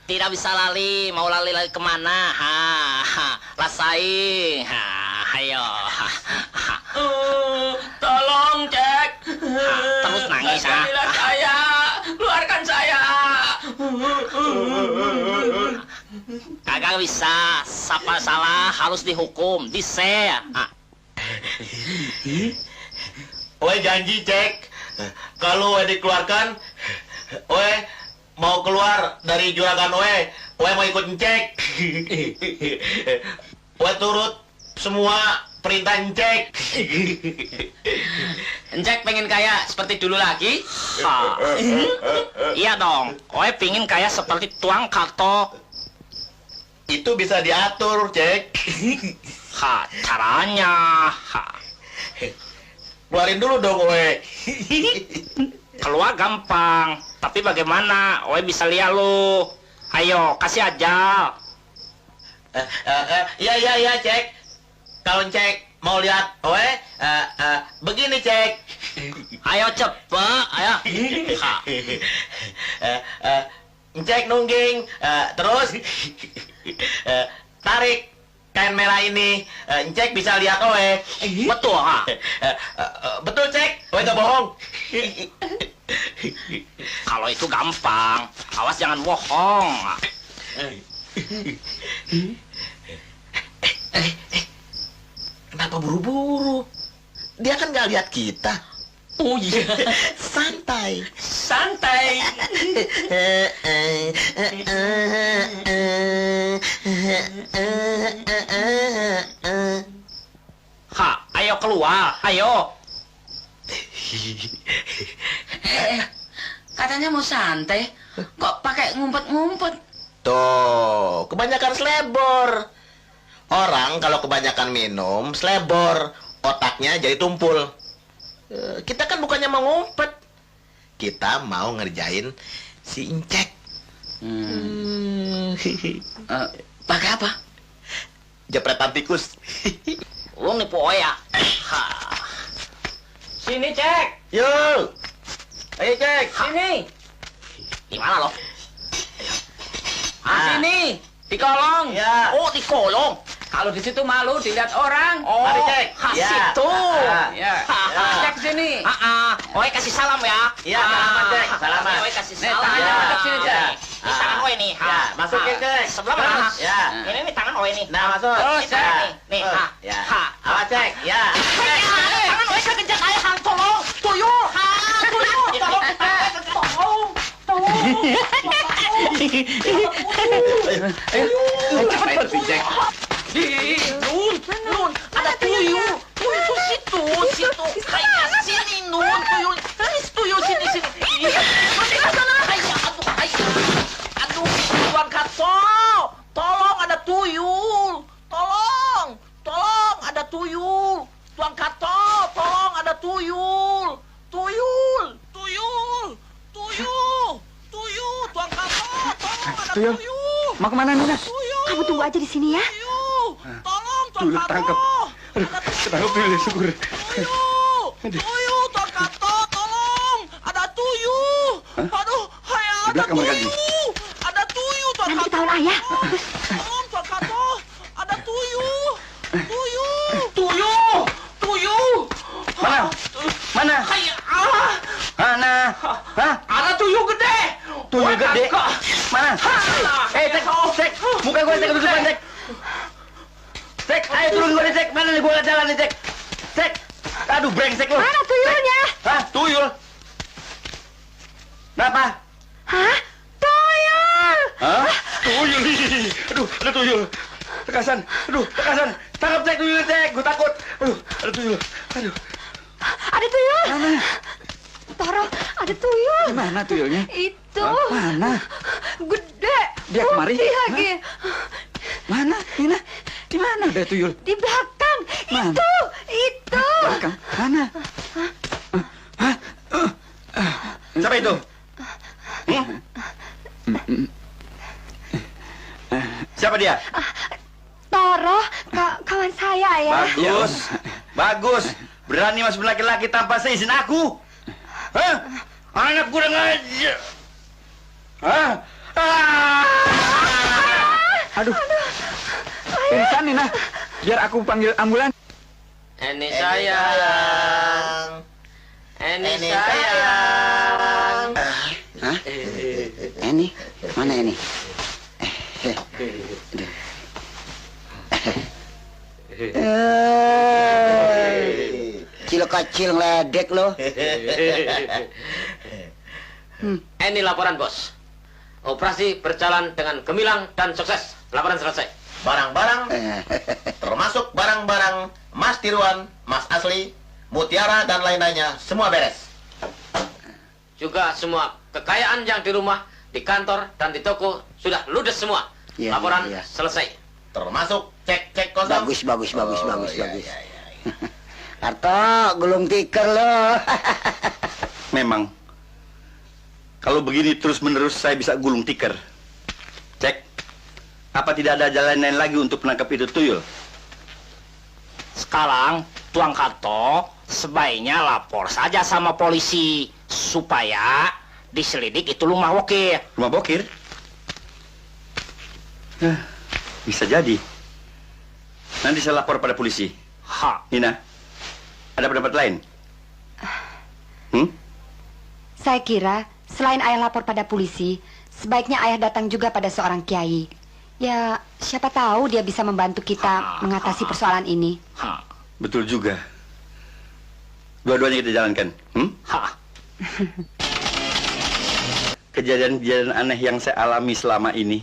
Tidak bisa lali, mau lali kemana? Rasain. Ayo. Tolong, Cek. Terus nangis, Kasihlah saya. Keluarkan saya. Kagak bisa. Siapa salah harus dihukum, di-share. Oe janji, Cek. Kalau Oe dikeluarkan, Oe mau keluar dari juragan Oe. Oe mau ikut Cek. Oe turut semua perintah Cek. Encek pengen kaya seperti dulu lagi? Iya dong. Oe pingin kaya seperti Tuang Karto. Itu bisa diatur, Cek. Caranya. Keluarin dulu dong, Oe. Keluar gampang. Tapi bagaimana? Oe bisa lihat lu. Ayo, kasih aja. Iya, Cek. Kalau Cek mau lihat Oe, begini, Cek. Ayo cepet, ayo. Cek nungging, terus tarik kain merah ini. Cek bisa lihat Oe. Betul, betul, Cek. Oe gak bohong. Kalau itu gampang. Awas jangan bohong. Kenapa buru-buru? Dia kan gak lihat kita. Oh iya. Santai. Ayo keluar, ayo. Katanya mau santai. Kok pakai ngumpet-ngumpet? Tuh, kebanyakan selebor. Orang kalau kebanyakan minum, selebor. Otaknya jadi tumpul. Kita kan bukannya mau ngumpet. Kita mau ngerjain si Incek. Pakai apa? Jepretan tikus. Lu nipu Oya. Sini, Cek. Yuk. Ayo, Cek. Sini. Gimana lo? Dikolong. Ya. Oh, dikolong. Kalau di situ malu dilihat orang. Oh, mari cek. Khas Ya. itu. Ya. Cek sini. Oi kasih salam ya. Iya, salaman cek. Salaman. Oi kasih Nih, salam. tangannya Madep sini Ya. cek. Ini tangan Oi nih. Ya, masukin cek. Sebelah mana? Ya. Ini tangan Oi nih. Nah, masuk. Terus Ya. nih. Ya. Awas cek. Ya. Tangan Oi kejat ayah hang tolong. Tuyul. Tuyul. Tolong. Cepat bersih, Cek. Nun, ada tuyul. Tuyul situ. Kayak sini, Nun. Tuyul sini. Aduh, Tuan Kato. Tolong, ada tuyul. Tolong, ada tuyul. Tuan Kato, tolong, ada tuyul. Tuyul. Tuan Kato, tolong, ada Tuyul. tuyul. Mau kemana, Nina? Kamu tunggu aja di sini ya. Tolong, Tuan Tuyul Kato. tangkap. Ketangkap tuyul, syukur. Tuyul, Tuan Kato, tolong. Ada tuyul. Aduh, hai, Di ada belakang mereka tuyul. ini. Ada tuyul, Tuan Nanti Kato. ketahuan ayah. Tolong, Tuan Kato. Ada tuyul. Mana? Hai, Mana? Hah? ada tuyul gede. Tuyul gede? Kak. Mana? Cek. Muka gue, Cek, ketutupan, Cek. Cek, ayo turun gue nih, Cek. Mana nih gue jalan nih, Cek. Cek. Aduh, brengsek lu. Mana tuyulnya? Hah? Tuyul? Kenapa? Hah? Tuyul! Hah? Tuyul. Aduh, ada tuyul. Tekasan. Tangkap, Cek, tuyul, Cek. Gue takut. Aduh, ada tuyul. Aduh. Ada tuyul! Mana? Toro, ada tuyul! Mana tuyulnya? Itu! Mana? Gede! Dia kemari? Putih lagi! Mana? Nina? Di mana ada tuyul? Di belakang! Mana? Itu! Belakang. Mana? Siapa itu? Siapa dia? Toro, kawan saya ya. Bagus. Berani masuk laki-laki tanpa seizin aku? Hah? Anak kurang aja. Hah? Aduh. Pingsan, Nina. Biar aku panggil ambulan. Ini sayang. Hah? Ini? Mana ini? Kecil ledek lo. Ini laporan, Bos. Operasi berjalan dengan gemilang dan sukses. Laporan selesai. Barang-barang, termasuk barang-barang Mas Tiruan, Mas Asli, Mutiara, dan lain-lainnya, semua beres. Juga semua kekayaan yang di rumah, di kantor, dan di toko sudah ludes semua. Iya, Laporan iya. selesai. Termasuk cek kosong. Bagus. Karto, gulung tikar lo. Memang. Kalau begini terus-menerus saya bisa gulung tikar. Cek. Apa tidak ada jalan lain lagi untuk menangkap itu tuyul? Sekarang Tuan Karto sebaiknya lapor saja sama polisi supaya diselidik itu rumah Bokir. Rumah Bokir? Bisa jadi. Nanti saya lapor pada polisi. Nina, ada pendapat lain? Saya kira selain ayah lapor pada polisi, sebaiknya ayah datang juga pada seorang kiai. Ya, siapa tahu dia bisa membantu kita mengatasi persoalan ini. Betul juga. Dua-duanya kita jalankan. Kejadian-kejadian aneh yang saya alami selama ini.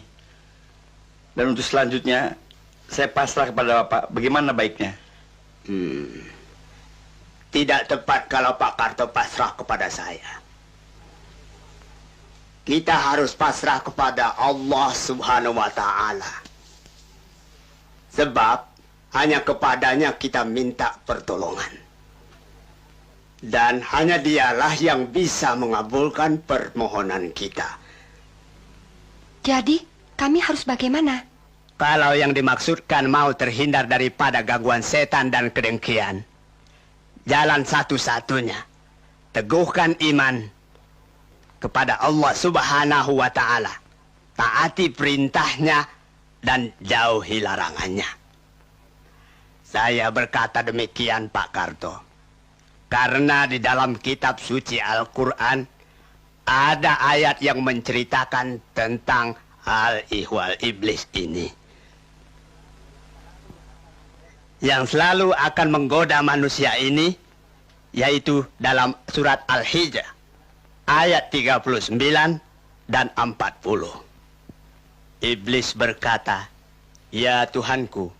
Dan untuk selanjutnya, saya pasrah kepada Bapak. Bagaimana baiknya? Tidak tepat kalau Pak Karto pasrah kepada saya. Kita harus pasrah kepada Allah Subhanahu wa Ta'ala. Sebab hanya kepadanya kita minta pertolongan. Dan hanya dialah yang bisa mengabulkan permohonan kita. Jadi, kami harus bagaimana? Kalau yang dimaksudkan mau terhindar daripada gangguan setan dan kedengkian, jalan satu-satunya, teguhkan iman kepada Allah Subhanahu wa Ta'ala. Taati perintahnya dan jauhi larangannya. Saya berkata demikian, Pak Karto, karena di dalam kitab suci Al-Quran ada ayat yang menceritakan tentang hal ihwal iblis ini, yang selalu akan menggoda manusia ini, yaitu dalam surat Al-Hijr ayat 39 dan 40. Iblis berkata, "Ya Tuhanku,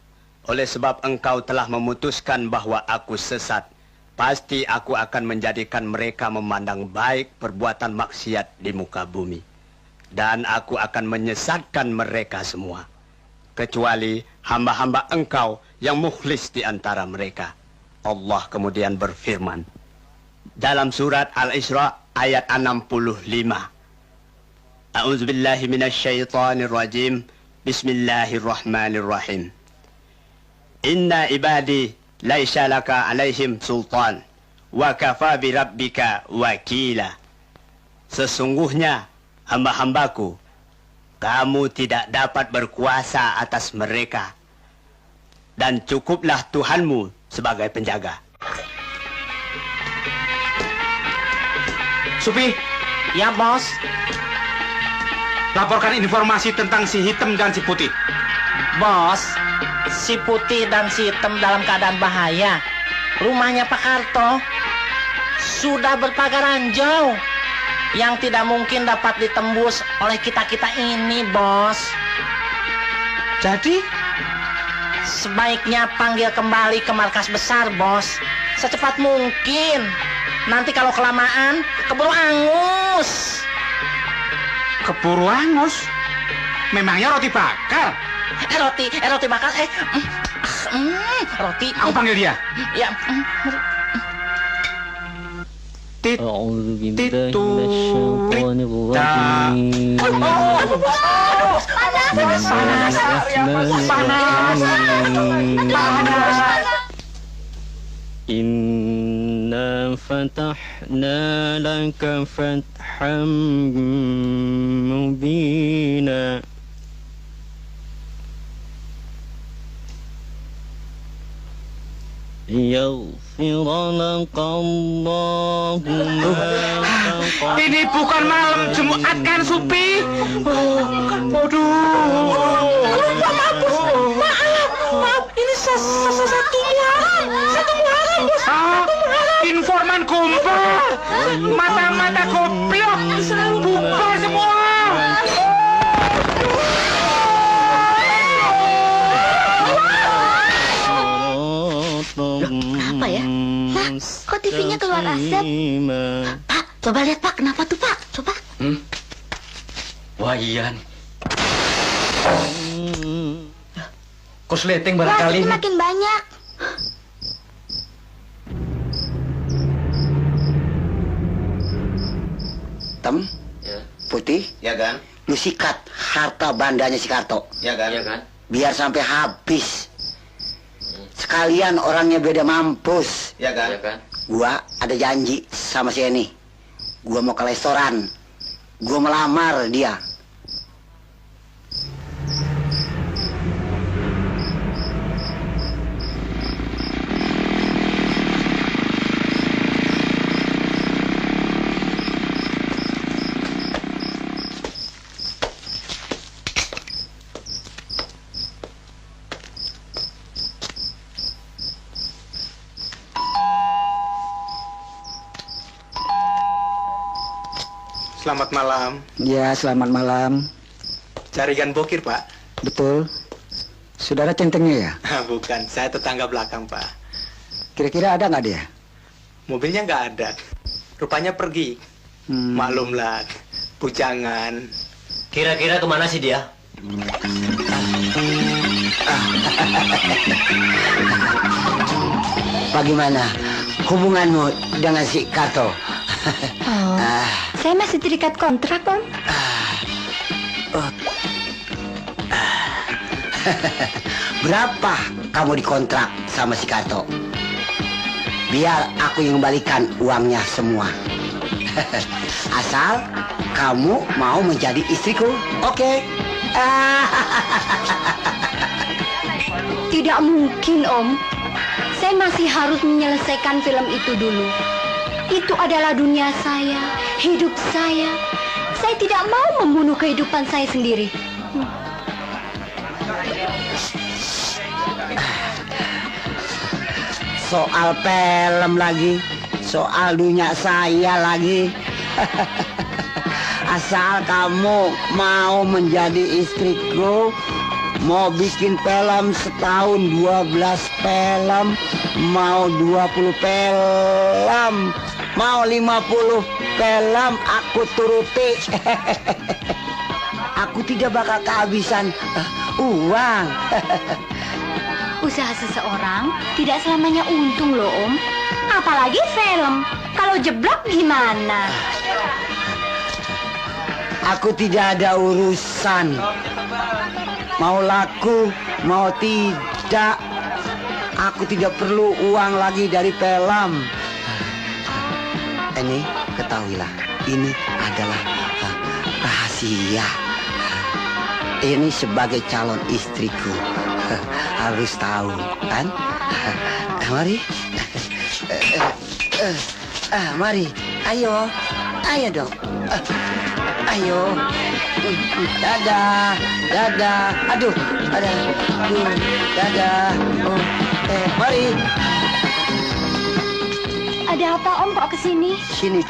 oleh sebab engkau telah memutuskan bahwa aku sesat, pasti aku akan menjadikan mereka memandang baik perbuatan maksiat di muka bumi. Dan aku akan menyesatkan mereka semua, kecuali hamba-hamba engkau yang mukhlis di antara mereka." Allah kemudian berfirman dalam surat Al-Isra ayat 65. A'udzubillahi minasyaitonirrajim. Bismillahirrahmanirrahim. Inna ibadi laisa laka alaihim sultan wa kafa bi rabbika wakila. Sesungguhnya hamba-hambaku, kamu tidak dapat berkuasa atas mereka, dan cukuplah Tuhanmu sebagai penjaga. Supi. Ya, Bos. Laporkan informasi tentang si hitam dan si putih. Bos, si putih dan si hitam dalam keadaan bahaya. Rumahnya Pak Karto sudah berpagar ranjau yang tidak mungkin dapat ditembus oleh kita-kita ini, Bos. Jadi, sebaiknya panggil kembali ke markas besar, Bos. Secepat mungkin. Nanti kalau kelamaan, keburu angus. Keburu angus? Memangnya roti bakar? Roti bakar. Roti. Aku panggil dia. Ya. Inna fatahna laka fatham mubina. Yaghfir laka Allahu ma. Ini bukan malam Jumat kan, Supi? Waduh. Maaf. Ini satu muharam, Bos. Informan kumpul. Mata-mata goblok. Bubar semua. Apa ya? Kok TV-nya keluar asap? Pak, coba lihat Pak, kenapa tuh Pak? Coba. Wah, Ian. Kosleting barangkali. Wah, makin banyak. Tem, Putih, Ya kan? lu sikat harta bandanya si Karto. Ya kan? Ya kan? Biar sampai habis. Sekalian orangnya beda mampus. Ya kan? Ya kan? Gua ada janji sama si Eni. Gua mau ke restoran. Gua melamar dia. Selamat malam. Ya, selamat malam. Carigan Bokir, Pak. Betul. Saudara centengnya ya? Bukan, saya tetangga belakang, Pak. Kira-kira ada nggak dia? Mobilnya nggak ada. Rupanya pergi. Maklumlah, bujangan. Kira-kira kemana sih dia? Bagaimana hubunganmu dengan si Karto? Saya masih terikat kontrak, Om. Berapa kamu dikontrak sama si Karto? Biar aku yang kembalikan uangnya semua. Asal kamu mau menjadi istriku, oke? Tidak mungkin, Om. Saya masih harus menyelesaikan film itu dulu. Itu adalah dunia saya, hidup saya. Saya tidak mau membunuh kehidupan saya sendiri. Soal film lagi, soal dunia saya lagi. Asal kamu mau menjadi istriku, mau bikin film setahun 12 film, mau 20 film, mau 50 film, aku turuti. Aku tidak bakal kehabisan uang. Usaha seseorang tidak selamanya untung loh, Om. Apalagi film. Kalau jeblok gimana? Aku tidak ada urusan. Mau laku, mau tidak. Aku tidak perlu uang lagi dari film. Ini ketahuilah, ini adalah rahasia. Ini sebagai calon istriku. Harus tahu, kan? Mari. Mari. Ayo. Ayo dong. Ayo. Dadah. Dadah. Aduh. Dadah. Mari. Ada apa, Om, kok kesini? Sini.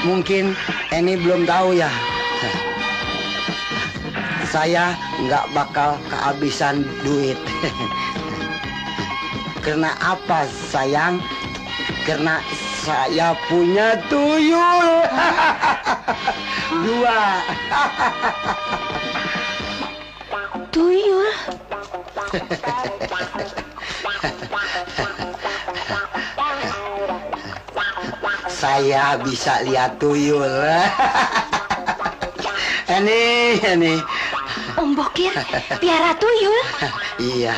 Mungkin ini belum tahu ya. Saya nggak bakal kehabisan duit. Karena apa, sayang? Karena saya punya tuyul. 2. Tuyul? Saya bisa lihat tuyul. Ini. Om Bokir, piara tuyul? Iya.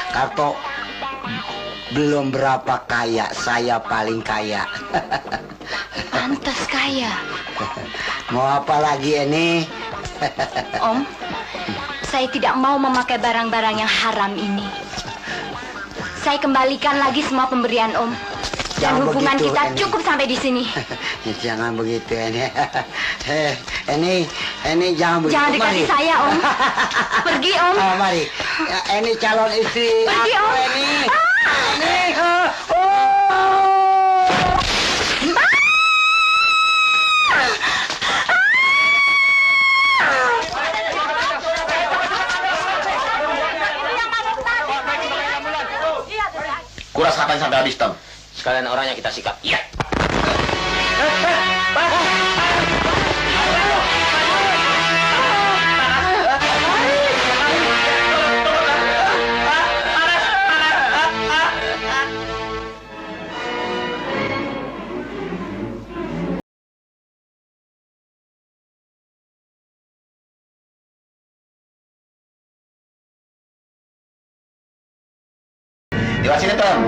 Karto belum berapa kaya, saya paling kaya. Pantas kaya. Mau apa lagi ini? Om, saya tidak mau memakai barang-barang yang haram ini. Saya kembalikan lagi semua pemberian Om. Dan Jangan hubungan begitu, kita Eni. cukup sampai di sini. Jangan begitu, ini. Ini jangan begitu. Jangan dekati Mari. saya, Om. Pergi, Om. Mari. Ini calon istri Pergi, aku, Om. Ini. Kuras kapan sampai habis, Tom? Sekalian orangnya kita sikat. Iya. Di sini, Tom.